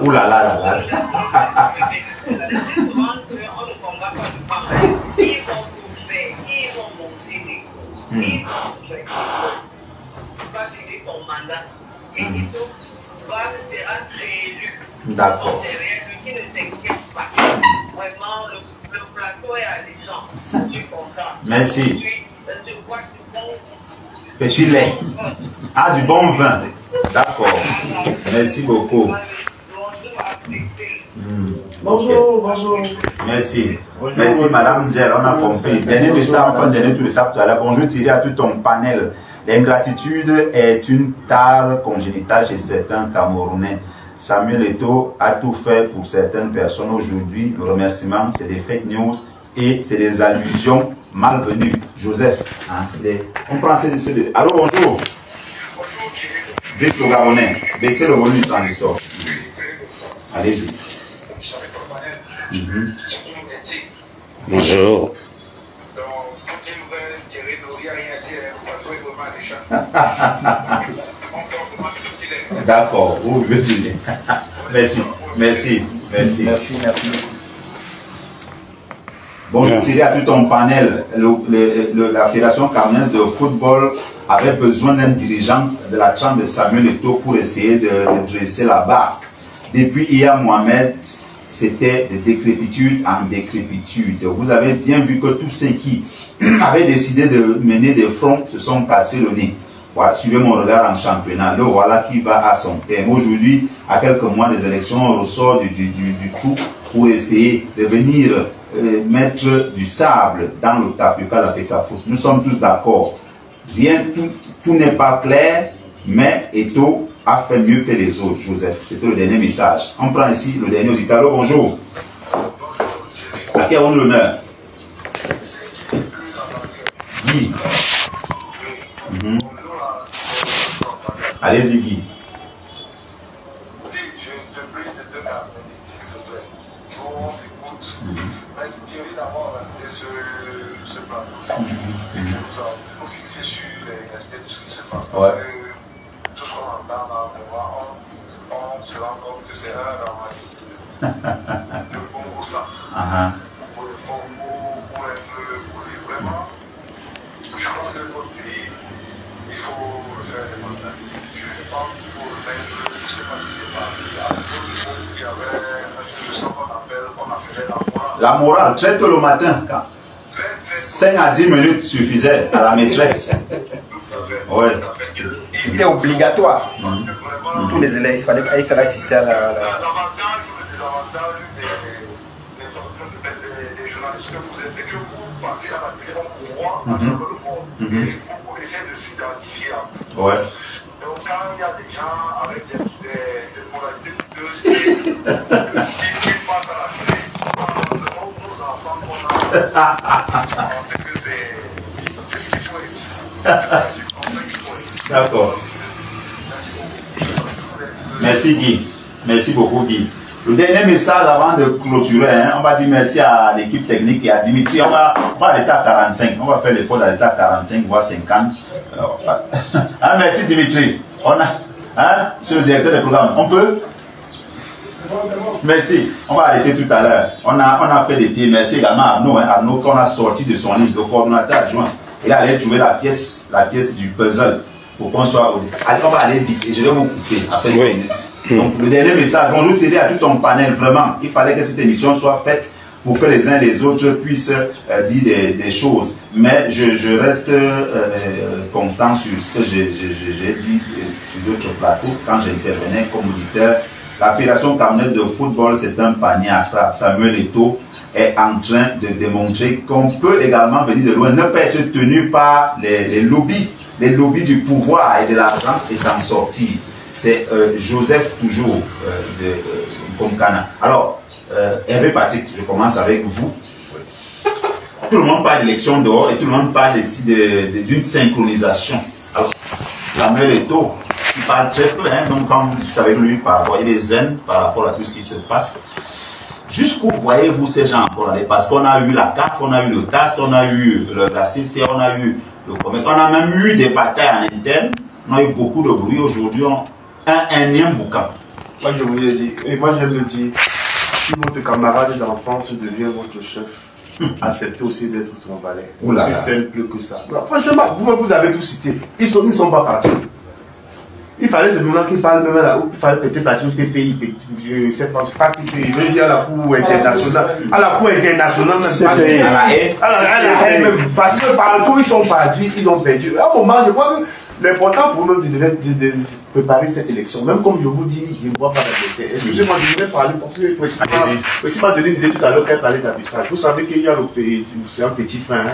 S2: Ouh là là là là. D'accord. Merci. Petit lait. Ah, du bon vin. D'accord. Merci beaucoup.
S1: Bonjour, bonjour.
S2: Merci. Merci, Madame Zer, on a compris. Dernier message, enfin, dernier tout ça tout à l'heure. Bonjour, Thierry, à tout ton panel. L'ingratitude est une tare congénitale chez certains Camerounais. Samuel Eto'o a tout fait pour certaines personnes. Aujourd'hui, le remerciement, c'est des fake news et c'est des allusions malvenues. Joseph, hein, on prend ces deux. Allô, bonjour. Baissez le Gabonais. Baissez le volume du transistor. Allez-y.
S4: Bonjour.
S2: D'accord, vous venez. Merci, merci, merci.
S5: Merci, merci.
S2: Bon, je dirais à tout ton panel, la Fédération camerounaise de football avait besoin d'un dirigeant de la trempe de Samuel Eto'o pour essayer de dresser la barque. Depuis hier, Mohamed, c'était de décrépitude en décrépitude. Vous avez bien vu que tous ceux qui avaient décidé de mener des fronts se sont cassés le nez. Voilà, suivez mon regard en championnat. Le voilà qui va à son terme. Aujourd'hui, à quelques mois des élections, on ressort du trou pour essayer de venir mettre du sable dans le Tapuka d'Africa Foot. Nous sommes tous d'accord. Rien, tout n'est pas clair, mais Eto'o a fait mieux que les autres, Joseph. C'était le dernier message. On prend ici le dernier auditeur. Alors, bonjour. À qui avons-nous l'honneur? Guy. Allez-y, Guy. Ouais.
S6: Tout ce qu'on entend là, on se rend compte que c'est un ramassis de bon sang. Pour être vraiment, je crois que notre pays, il faut le faire des mandats. Je pense qu'il faut le mettre, je ne sais pas si c'est pas. À l'époque, il y avait, je sens qu'on appelait la morale.
S2: La morale, traite le matin. 5 à 10 minutes suffisaient à la maîtresse. Ouais.
S5: C'était obligatoire. Tous les élèves, il fallait assister à la...
S6: Les avantages ou les désavantages des journalistes que vous êtes, c'est que vous passez à la télé, on voit à travers le monde. Et vous essayez de s'identifier à vous.
S2: Ouais.
S6: Donc quand il y a des gens avec des moralités douteuses qui passent à la télé, nos enfants qu'on a, on sait que c'est ce qu'il faut réussir.
S2: D'accord. Merci Guy. Merci beaucoup Guy. Le dernier message avant de clôturer, on va dire merci à l'équipe technique et à Dimitri. On va à l'état 45. On va faire l'effort à l'état 45, voire 50. Merci Dimitri. On a, monsieur le directeur des programmes, on peut? Merci. On va arrêter tout à l'heure. On a fait des pieds. Merci également à Arnaud. Arnaud qu'on a sorti de son livre, le coordonnateur adjoint. Il a allé trouver la pièce du puzzle pour qu'on soit. Allez, on va aller vite et je vais vous couper après 10 minutes. Donc, le dernier message, bonjour Thierry, à tout ton panel, vraiment, il fallait que cette émission soit faite pour que les uns et les autres puissent dire des choses. Mais je reste constant sur ce que j'ai dit sur d'autres plateaux quand j'intervenais comme auditeur. La Fédération camerounaise de football, c'est un panier à crabe. Samuel Eto'o est en train de démontrer qu'on peut également venir de loin, ne pas être tenu par les lobbies du pouvoir et de l'argent et s'en sortir. C'est Joseph toujours de Komkana. Alors, Hervé Patrick, je commence avec vous. Tout le monde parle d'élection dehors et tout le monde parle d'une synchronisation. Alors, Samuel Eto'o, il parle très peu, hein, donc quand vous discutez avec lui par rapport, il est zen par rapport à tout ce qui se passe. Jusqu'où voyez-vous ces gens encore aller? Parce qu'on a eu la CAF, on a eu le TAS, on a eu la CC, on a eu le commerce, on a même eu des batailles en interne, on a eu beaucoup de bruit aujourd'hui, un énième boucan.
S3: Moi je vous l'ai dit, et moi je le dis, si votre camarade d'enfance devient votre chef, acceptez aussi d'être son valet. C'est simple que ça. Non, franchement, vous avez tout cité. Ils ne sont pas partis. Il fallait simplement qu'ils parlent même là où il fallait peut-être partir au TPI. Je ne sais pas TPI, je veux dire à la Cour internationale. À la Cour internationale, même. Parce que partout ils sont partis, ils ont perdu. À un moment, je crois que l'important pour nous, c'est de préparer cette élection. Même comme je vous dis, je ne vois pas d'adversaire. Excusez-moi, je voulais parler pour que aussi m'a donné une idée tout à l'heure qu'elle parlait d'arbitrage. Vous savez qu'il y a le pays, c'est un petit frère,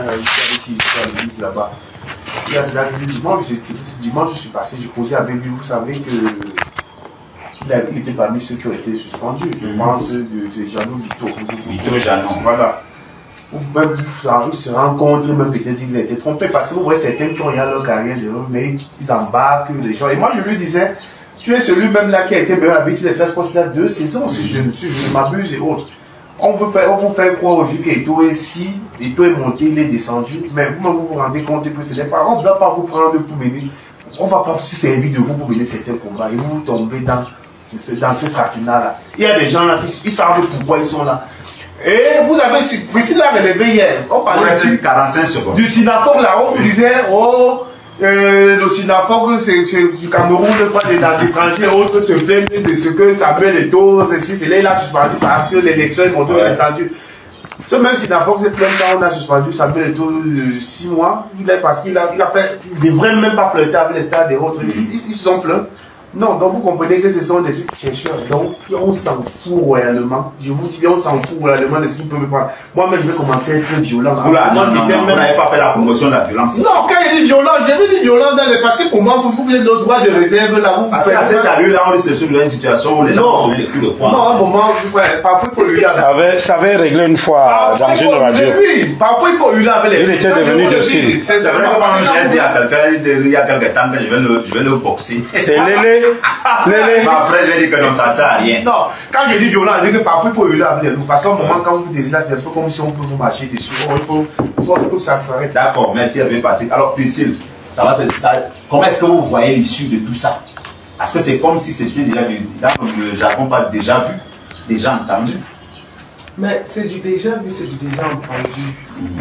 S3: qui est à l'église là-bas. Il y a dimanche, je suis passé, j'ai causé avec lui. Vous savez que il était parmi ceux qui ont été suspendus. Je pense de Jeannot Vito Jeannot. Voilà. Même vous se rencontrent, même peut-être il a été trompé parce que vous voyez certains qui ont eu leur carrière de eux, mais ils embarquent les gens. Et moi je lui disais, tu es celui même là qui a été meilleur arbitre de cette poste là 2 saisons, si je m'abuse et autres. On vous faire croire au juge qu'Eto'o est si, Eto'o est monté, il est descendu, mais vous vous rendez compte que ce n'est pas, on ne doit pas vous prendre pour mener, on ne va pas se servir de vous pour mener certains combats et vous tombez dans ce traquenard-là. Il y a des gens là qui ils savent pourquoi ils sont là. Et vous avez su, Priscille l'a relevé hier, on parlait du Sinafogue là, on disait, le Sinafogue c'est du Cameroun, des étrangers et autres se plaignent de ce que Samuel Eto'o, ceci, c'est là, il a suspendu parce que l'élection est montée descendu. Ce même Sinafogue s'est plaint quand on a suspendu Samuel Eto'o 6 mois, parce qu'il a fait, il ne devrait même pas flirter avec les stars des autres, ils se sont plaints. Non, donc vous comprenez que ce sont des trucs chercheurs. Donc on s'en fout royalement. Je vous dis, on s'en fout royalement de ce qu'ils peuvent prendre. Moi-même, je vais commencer à être violent.
S2: Oula, non, vous n'avez pas fait la promotion de la violence.
S3: Non, quand il dit violent, je veux dire violent parce que pour moi, vous avez le droit de réserve là.
S2: Parce qu'à cet allure-là, on se trouve dans une situation où les gens ont les coups de poing.
S3: Non, à un moment, parfois il faut hurler.
S4: Ça avait réglé une fois dans une radio.
S3: Oui, parfois il faut hurler avec les.
S4: Il était devenu docile.
S2: C'est vrai que quand j'ai dit à quelqu'un, il y a quelques temps que je vais le boxer.
S4: C'est Lélé.
S2: Après, je vais dire que non, ça ne sert à rien.
S3: Non, quand je dis violent, je dis que parfois il faut hurler avec les loups. Parce qu'à un moment, quand vous désirez, c'est un peu comme si on peut vous marcher dessus. Il faut que ça s'arrête.
S2: D'accord, merci Hervé Patrick. Alors, Priscille, comment est-ce que vous voyez l'issue de tout ça? Parce que c'est comme si c'était déjà vu, dans le jargon, pas déjà vu, déjà entendu.
S1: Mais c'est du déjà vu, c'est du déjà entendu.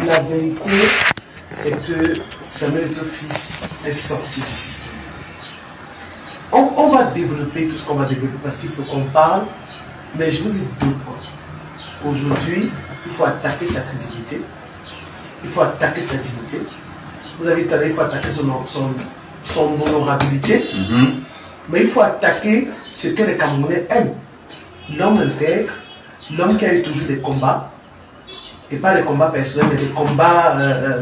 S1: La vérité, c'est que Samuel Eto'o fils est sorti du système. On va développer tout ce qu'on va développer parce qu'il faut qu'on parle, mais je vous ai dit 2 points. Aujourd'hui, il faut attaquer sa crédibilité, il faut attaquer sa dignité. Vous avez dit, il faut attaquer son honorabilité, mais il faut attaquer ce que les Camerounais aiment. L'homme intègre, l'homme qui a eu toujours des combats, et pas des combats personnels, mais des combats,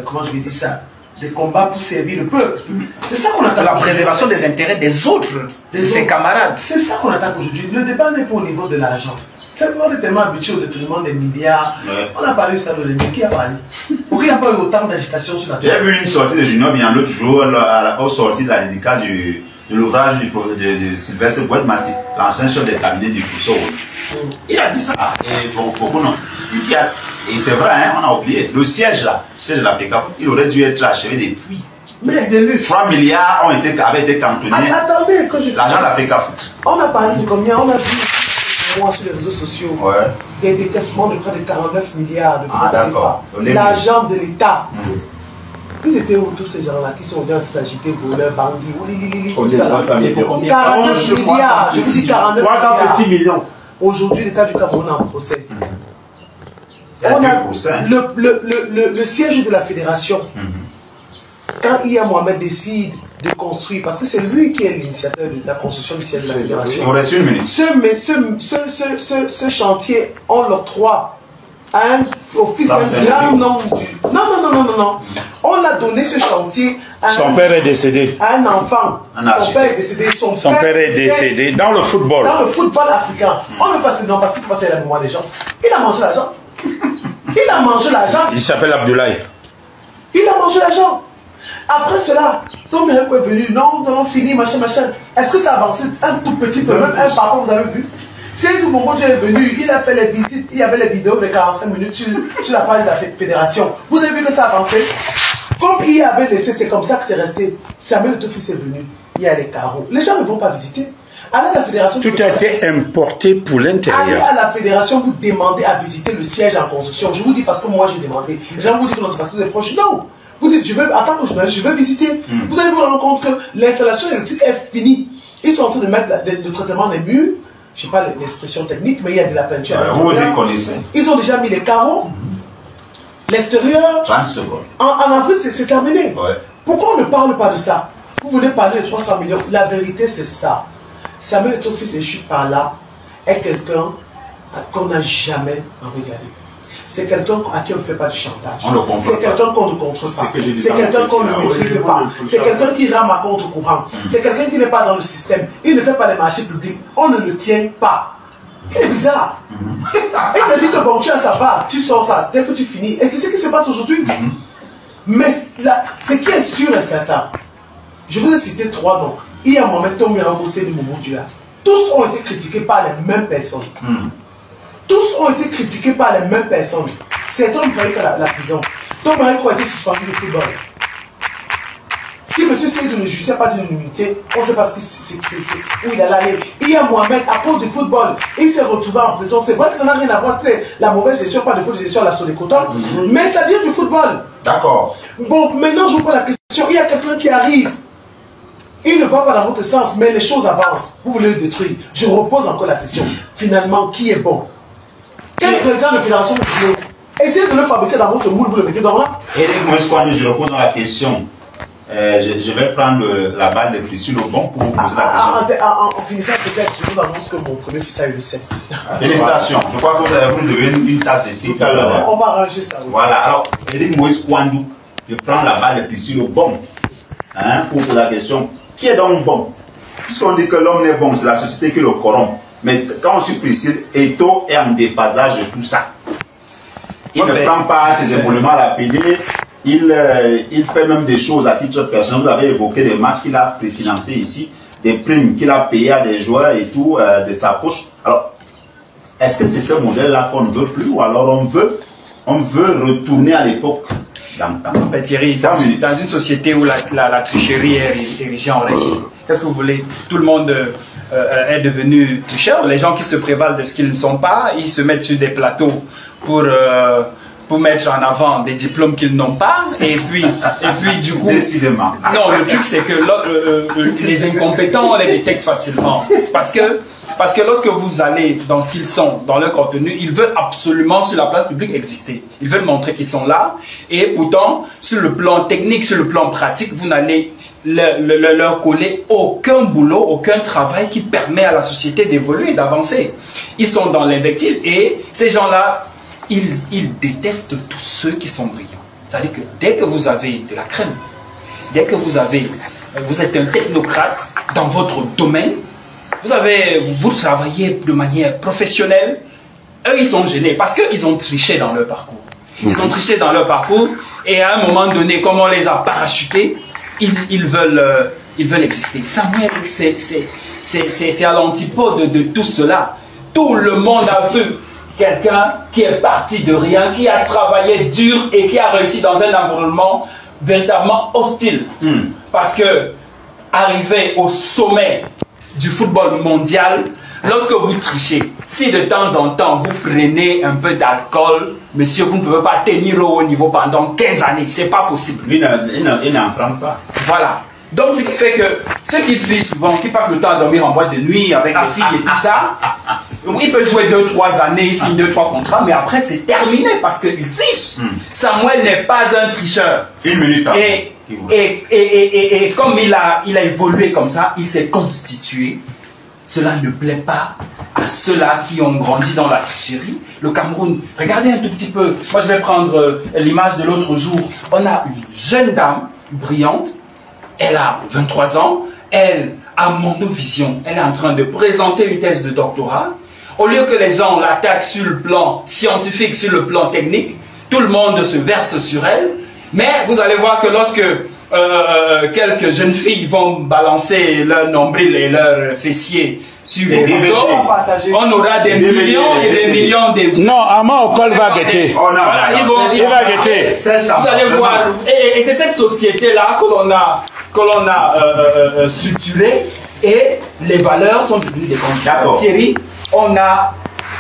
S1: comment je vais dire ça, des combats pour servir le peuple. C'est ça qu'on attaque.
S5: La préservation des intérêts des autres, de ses camarades.
S1: C'est ça qu'on attaque aujourd'hui. Le débat n'est pas au niveau de l'argent. On est tellement habitué au détriment des milliards. Ouais. On a parlé de ça dans les médias. Qui a parlé? Pourquoi il n'y a pas eu autant d'agitation sur la toile?
S2: J'ai vu une sortie de Junior bien l'autre jour, au sortie de la dédicace de l'ouvrage de Sylvestre Boët-Mati, l'ancien chef de cabinet du Poussot. Il a dit ça. Et beaucoup non. Et c'est vrai, hein, on a oublié. Le siège là, le siège de la FECAFOOT, il aurait dû être achevé depuis.
S1: Mais
S2: 3 milliards avaient été cantonnés.
S1: Attendez, que je
S2: l'argent de la FECAFOOT.
S1: On a parlé de combien? On a vu sur les réseaux sociaux des décaissements de près de 49 milliards de francs CFA. L'argent de l'État. Ils étaient où tous ces gens-là qui sont venus s'agiter, voleurs, bandits, tout
S3: ça.
S1: 49 milliards, je dis 49
S3: 300 petits millions.
S1: Aujourd'hui, l'État du Cameroun est en procès. On a le siège de la fédération. Quand Iya Mohamed décide de construire, parce que c'est lui qui est l'initiateur de la construction du siège de la fédération.
S2: Il reste une minute.
S1: Ce chantier, on l'octroie au fils d'un grand nombre du... Non. On a donné ce chantier à
S4: son père est décédé.
S1: À un enfant. Son père est décédé.
S4: Son père est décédé dans le football.
S1: Dans le football africain. On ne passe non parce qu'il passait la mémoire des gens. Il a mangé l'argent. Il a mangé l'argent.
S4: Il s'appelle Abdoulaye.
S1: Il a mangé l'argent. Après cela, Tom Herko est venu. Non, nous allons finir, machin. Est-ce que ça a avancé un tout petit peu, même un parcours, vous avez vu? C'est d'où mon est venu, il a fait les visites, il y avait les vidéos de 45 minutes sur la page de la fédération. Vous avez vu que ça a avancé? Comme il avait laissé, c'est comme ça que c'est resté. Samuel Etofis est venu, il y a les carreaux. Les gens ne vont pas visiter. Allez à la fédération.
S4: Tout a été importé pour l'intérieur.
S1: Allez à la fédération, vous demandez à visiter le siège en construction. Je vous dis parce que moi j'ai demandé. Les gens vous disent que non, c'est parce que vous êtes proche. Non. Vous dites, attends, je vais visiter. Vous allez vous rendre compte que l'installation électrique est finie. Ils sont en train de mettre le traitement des murs. Je ne sais pas l'expression technique, mais il y a de la peinture.
S2: Vous y connaissez.
S1: Ils ont déjà mis les carreaux. L'extérieur.
S2: 30 secondes.
S1: En avril, c'est terminé.
S2: Ouais.
S1: Pourquoi on ne parle pas de ça? Vous voulez parler de 300 millions. La vérité, c'est ça. Samuel Etofis, et je suis par là, est quelqu'un qu'on n'a jamais regardé. C'est quelqu'un à qui on ne fait pas du chantage. C'est quelqu'un qu'on ne contrôle pas. C'est quelqu'un qu'on ne maîtrise pas. C'est quelqu'un qui rame à contre-courant. C'est quelqu'un qui n'est pas dans le système. Il ne fait pas les marchés publics. On ne le tient pas. Il est bizarre. Il te dit que bon, tu as sa part, tu sors ça dès que tu finis. Et c'est ce qui se passe aujourd'hui. Mais ce qui est sûr et certain, je vous ai cité 3 noms. Il y a Mohamed Tom Miramboussé de Moumoudia. Tous ont été critiqués par les mêmes personnes. Tous ont été critiqués par les mêmes personnes. Certains ont failli faire la prison. Tom Miramboussé a été suspendu du football. Si M. Seydou ne jouissait pas d'une immunité, on ne sait pas où il allait aller. Il y a Mohamed, à cause du football, il s'est retrouvé en prison. C'est vrai que ça n'a rien à voir, c'était la mauvaise gestion, pas de faute de gestion à la Solecoton, mais ça vient du football.
S2: D'accord.
S1: Bon, maintenant je vous pose la question. Il y a quelqu'un qui arrive. Il ne va pas dans votre sens, mais les choses avancent. Vous voulez le détruire. Je repose encore la question. Finalement, qui est bon? Quel président de fédération vous voulez? Essayez de le fabriquer dans votre moule, vous le mettez dans là.
S2: Eric Moeskwani, je repose dans la question. Je vais prendre la balle de Priscille au bon pour vous poser la question.
S1: En finissant, peut-être, je vous annonce que mon premier fils a eu le 7.
S2: Félicitations. Je crois que vous avez devenu une tasse de thé.
S1: On va arranger ça. Oui.
S2: Voilà. Alors, Eric Moeskwani, je prends la balle de Priscille au bon pour poser la question. Qui est donc bon? Puisqu'on dit que l'homme n'est bon, c'est la société qui le corrompt. Mais quand on suit Priscille, Eto'o est en déphasage de tout ça. Il ne prend pas ses évolutions à la PD. Il fait même des choses à titre personnel. Vous avez évoqué des matchs qu'il a préfinancés ici, des primes qu'il a payées à des joueurs et tout, de sa poche. Alors, est-ce que c'est ce modèle-là qu'on ne veut plus ou alors on veut retourner à l'époque?
S5: Thierry, dans une société où la tricherie est érigée en règle, qu'est-ce que vous voulez? Tout le monde est devenu tricheur. Les gens qui se prévalent de ce qu'ils ne sont pas, ils se mettent sur des plateaux pour mettre en avant des diplômes qu'ils n'ont pas, et puis du coup...
S2: Décidément.
S5: Non, le truc c'est que les incompétents, on les détecte facilement. Parce que lorsque vous allez dans ce qu'ils sont, dans leur contenu, ils veulent absolument sur la place publique exister. Ils veulent montrer qu'ils sont là, et pourtant, sur le plan technique, sur le plan pratique, vous n'allez leur coller aucun boulot, aucun travail qui permet à la société d'évoluer, d'avancer. Ils sont dans l'invective, et ces gens-là, ils détestent tous ceux qui sont brillants. C'est-à-dire que dès que vous avez de la crème, dès que vous êtes un technocrate dans votre domaine, vous travaillez de manière professionnelle, eux ils sont gênés parce qu'ils ont triché dans leur parcours. Ils ont triché dans leur parcours et à un moment donné, comme on les a parachutés, ils veulent exister. Samuel, c'est à l'antipode de tout cela. Tout le monde a vu quelqu'un qui est parti de rien, qui a travaillé dur et qui a réussi dans un environnement véritablement hostile. Parce que arriver au sommet du football mondial, Lorsque vous trichez, si de temps en temps vous prenez un peu d'alcool, monsieur, vous ne pouvez pas tenir au haut niveau pendant 15 années. C'est pas possible.
S2: Lui, il n'en prend pas.
S5: Voilà. Donc, ce qui fait que ceux qui trichent souvent, qui passent le temps à dormir en boîte de nuit avec les filles et tout ça, il peut jouer 2-3 années, il signe 2-3 contrats, mais après c'est terminé parce qu'il triche. Samuel n'est pas un tricheur.
S2: Une minute.
S5: Et comme il a évolué comme ça, il s'est constitué. Cela ne plaît pas à ceux-là qui ont grandi dans la tricherie. Le Cameroun, regardez un tout petit peu. Moi, je vais prendre l'image de l'autre jour. On a une jeune dame brillante. Elle a 23 ans. Elle a monovision. Elle est en train de présenter une thèse de doctorat. Au lieu que les gens l'attaquent sur le plan scientifique, sur le plan technique, tout le monde se verse sur elle. Mais vous allez voir que lorsque quelques jeunes filles vont balancer leur nombril et leur fessier sur les réseaux, on aura des millions et des millions de...
S4: Non, Ama Okol va guetter.
S5: Voilà, il va
S4: guetter.
S5: Vous allez voir. Et c'est cette société-là que l'on a structurée et les valeurs sont devenues des candidats. Thierry, on a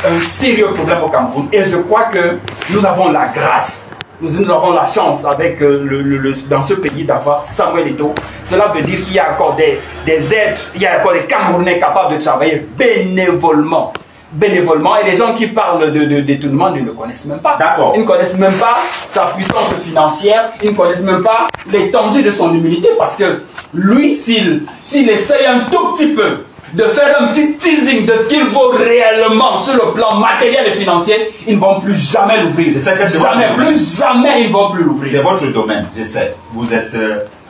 S5: un sérieux problème au Cameroun et je crois que nous avons la grâce. Nous avons la chance avec dans ce pays d'avoir Samuel Eto'o. Cela veut dire qu'il y a encore des êtres, il y a encore des Camerounais capables de travailler bénévolement. Et les gens qui parlent de détournement ne le connaissent même pas. Ils ne connaissent même pas sa puissance financière, ils ne connaissent même pas l'étendue de son humilité parce que lui, s'il essaye un tout petit peu de faire un petit teasing de ce qu'il vaut réellement sur le plan matériel et financier, ils ne vont plus jamais l'ouvrir. Jamais ils ne vont plus l'ouvrir.
S2: C'est votre domaine, je sais. Vous êtes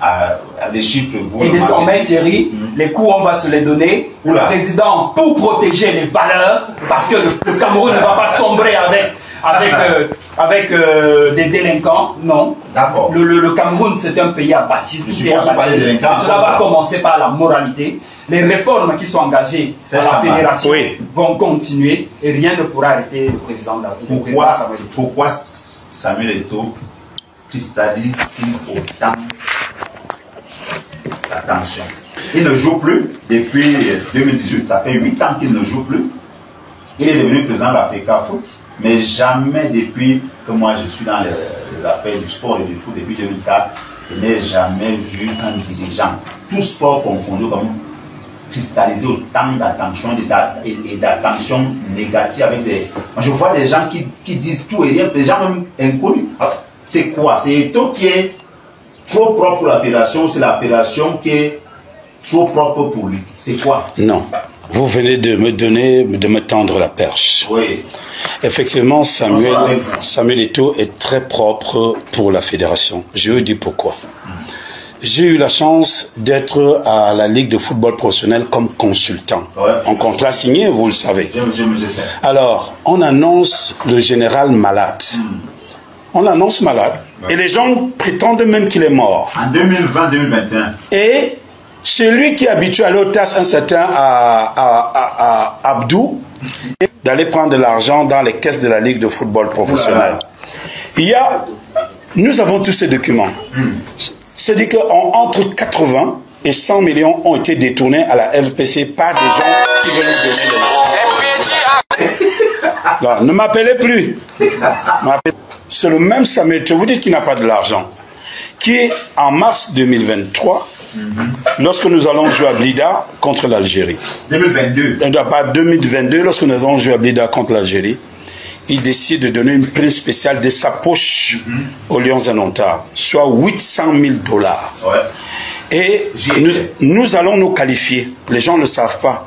S2: à des chiffres.
S5: Et désormais, Thierry, les coups, on va se les donner. Le président, pour protéger les valeurs, parce que le Cameroun ne va pas sombrer avec des délinquants, non.
S2: D'accord.
S5: Le Cameroun, c'est un pays à bâtir. Cela va commencer par la moralité. Les réformes qui sont engagées par la fédération vont continuer et rien ne pourra arrêter le président Samuel Eto'o.
S2: Pourquoi Samuel Eto'o cristallise-t-il autant l'attention? Il ne joue plus depuis 2018, ça fait 8 ans qu'il ne joue plus. Il est devenu président de l'Africa Foot, mais jamais depuis que moi je suis dans les affaires du sport et du foot depuis 2004, je n'ai jamais vu un dirigeant, tout sport confondu, comme cristalliser autant d'attention et d'attention négative avec des... Je vois des gens qui disent tout et rien, des gens même inconnus. C'est quoi? C'est Eto'o qui est trop propre pour la fédération ou c'est la fédération qui est trop propre pour lui? C'est quoi?
S4: Non. Vous venez de me tendre la perche.
S2: Oui.
S4: Effectivement, Samuel Eto'o est très propre pour la fédération. Je vous dis pourquoi. J'ai eu la chance d'être à la Ligue de football professionnel comme consultant. En contrat signé, vous le savez.
S2: Je sais.
S4: Alors, on annonce le général malade. On l'annonce malade. Et les gens prétendent même qu'il est mort.
S2: En 2020-2021.
S4: Et celui qui est habitué à aller au TAS, un certain à Abdou, d'aller prendre de l'argent dans les caisses de la Ligue de football professionnel. Nous avons tous ces documents. C'est-à-dire qu'entre 80 et 100 millions ont été détournés à la LPC par des gens qui veulent donner de l'argent. Ne m'appelez plus. C'est le même Samuel Eto'o, vous dites qu'il n'a pas de l'argent, qui en mars 2023, lorsque nous allons jouer à Blida contre l'Algérie.
S2: 2022.
S4: 2022, lorsque nous allons jouer à Blida contre l'Algérie, il décide de donner une prime spéciale de sa poche aux Lions indomptables, soit 800 000 $. Et nous allons nous qualifier. Les gens ne le savent pas.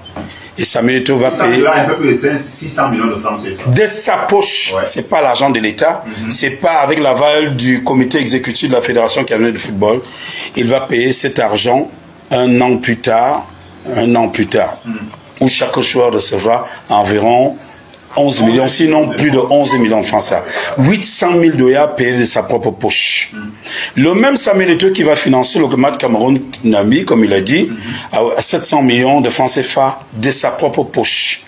S4: Et Samuel Eto'o va payer
S2: un peu plus de 600 millions de francs
S4: de sa poche. C'est pas l'argent de l'État. C'est pas avec l'aval du comité exécutif de la Fédération camerounaise de football. Il va payer cet argent un an plus tard, où chaque joueur recevra environ 11 millions, sinon plus de 11 millions de francs. 800 000 $ payés de sa propre poche. Le même Samuel Eto'o qui va financer le match Cameroun-Namibie, comme il a dit, à 700 millions de francs CFA de sa propre poche.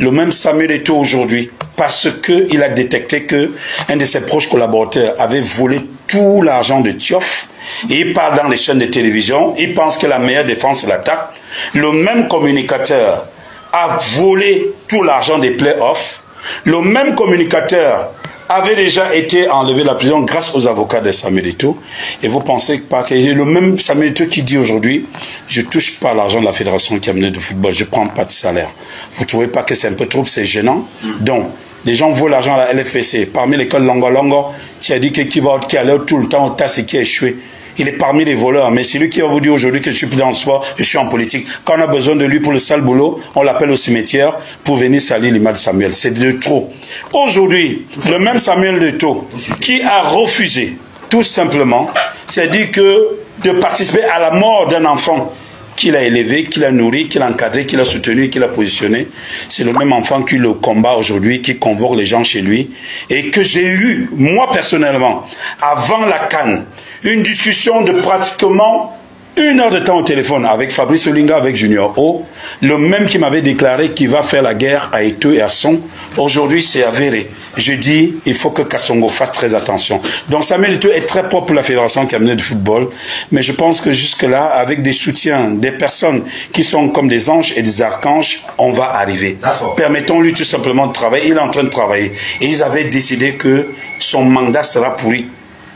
S4: Le même Samuel Eto'o aujourd'hui, parce qu'il a détecté qu'un de ses proches collaborateurs avait volé tout l'argent de Thiof, et il part dans les chaînes de télévision, il pense que la meilleure défense est l'attaque. Le même communicateur a volé tout l'argent des playoffs. Le même communicateur avait déjà été enlevé de la prison grâce aux avocats de Samuel Eto'o. Et vous pensez pas que le même Samuel Eto'o qui dit aujourd'hui, je touche pas l'argent de la fédération qui a mené de football, je prends pas de salaire. Vous trouvez pas que c'est un peu trop, c'est gênant? Donc, les gens volent l'argent à la LFPC. Parmi l'école Longo Longo, tu as dit que qui allait tout le temps au TAS et qui a échoué. Il est parmi les voleurs, mais c'est lui qui va vous dire aujourd'hui que je suis plus dans le sport, je suis en politique. Quand on a besoin de lui pour le sale boulot, on l'appelle au cimetière pour venir salir l'image de Samuel. C'est de trop. Aujourd'hui, le même Samuel Eto'o qui a refusé, tout simplement, c'est dit que de participer à la mort d'un enfant qu'il a élevé, qu'il a nourri, qu'il a encadré, qu'il a soutenu, qu'il a positionné. C'est le même enfant qui le combat aujourd'hui, qui convoque les gens chez lui. Et que j'ai eu, moi personnellement, avant la CAN, une discussion de pratiquement 1 heure de temps au téléphone avec Fabrice Olinga, avec Junior O, le même qui m'avait déclaré qu'il va faire la guerre à Eto'o et à Son. Aujourd'hui, c'est avéré. Je dis, il faut que Kassongo fasse très attention. Donc Samuel Eto'o est très propre pour la fédération qui a mené du football, mais je pense que jusque-là, avec des soutiens, des personnes qui sont comme des anges et des archanges, on va arriver. Permettons-lui tout simplement de travailler. Il est en train de travailler. Et ils avaient décidé que son mandat sera pourri.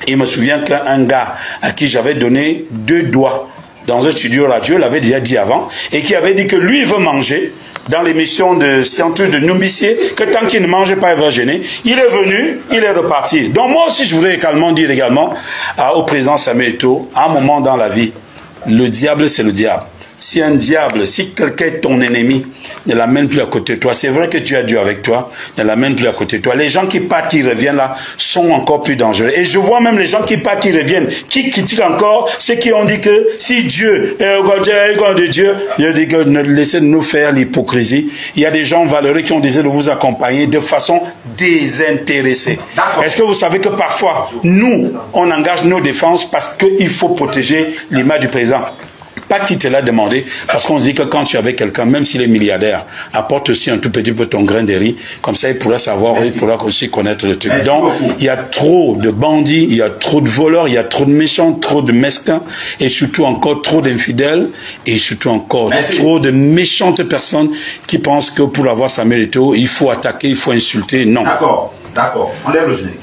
S4: Et je me souviens qu'un gars à qui j'avais donné 2 doigts dans un studio radio, l'avait déjà dit avant, et qui avait dit que lui, il veut manger dans l'émission de scientifique de Numbissier, que tant qu'il ne mangeait pas, il va gêner. Il est venu, il est reparti. Donc moi aussi, je voudrais également dire au président Samuel Eto'o, à un moment dans la vie, le diable, c'est le diable. Si un diable, si quelqu'un est ton ennemi, ne l'amène plus à côté de toi. C'est vrai que tu as Dieu avec toi, ne l'amène plus à côté de toi. Les gens qui partent, qui reviennent là, sont encore plus dangereux. Et je vois même les gens qui partent, qui reviennent, qui critiquent encore ceux qui ont dit que si Dieu est au côté de Dieu, je dis que ne laissez nous faire l'hypocrisie. Il y a des gens valeureux qui ont décidé de vous accompagner de façon désintéressée. Est-ce que vous savez que parfois, nous, on engage nos défenses parce qu'il faut protéger l'image du président? Pas qui te l'a demandé, parce qu'on se dit que quand tu es avec quelqu'un, même s'il est milliardaire, apporte aussi un tout petit peu ton grain de riz, comme ça il pourra savoir, il pourra aussi connaître le truc. Donc, il y a trop de bandits, il y a trop de voleurs, il y a trop de méchants, trop de mesquins, et surtout encore trop d'infidèles, et surtout encore trop de méchantes personnes qui pensent que pour avoir Samuel Eto'o, il faut attaquer, il faut insulter. Non.
S2: D'accord, on lève le générique.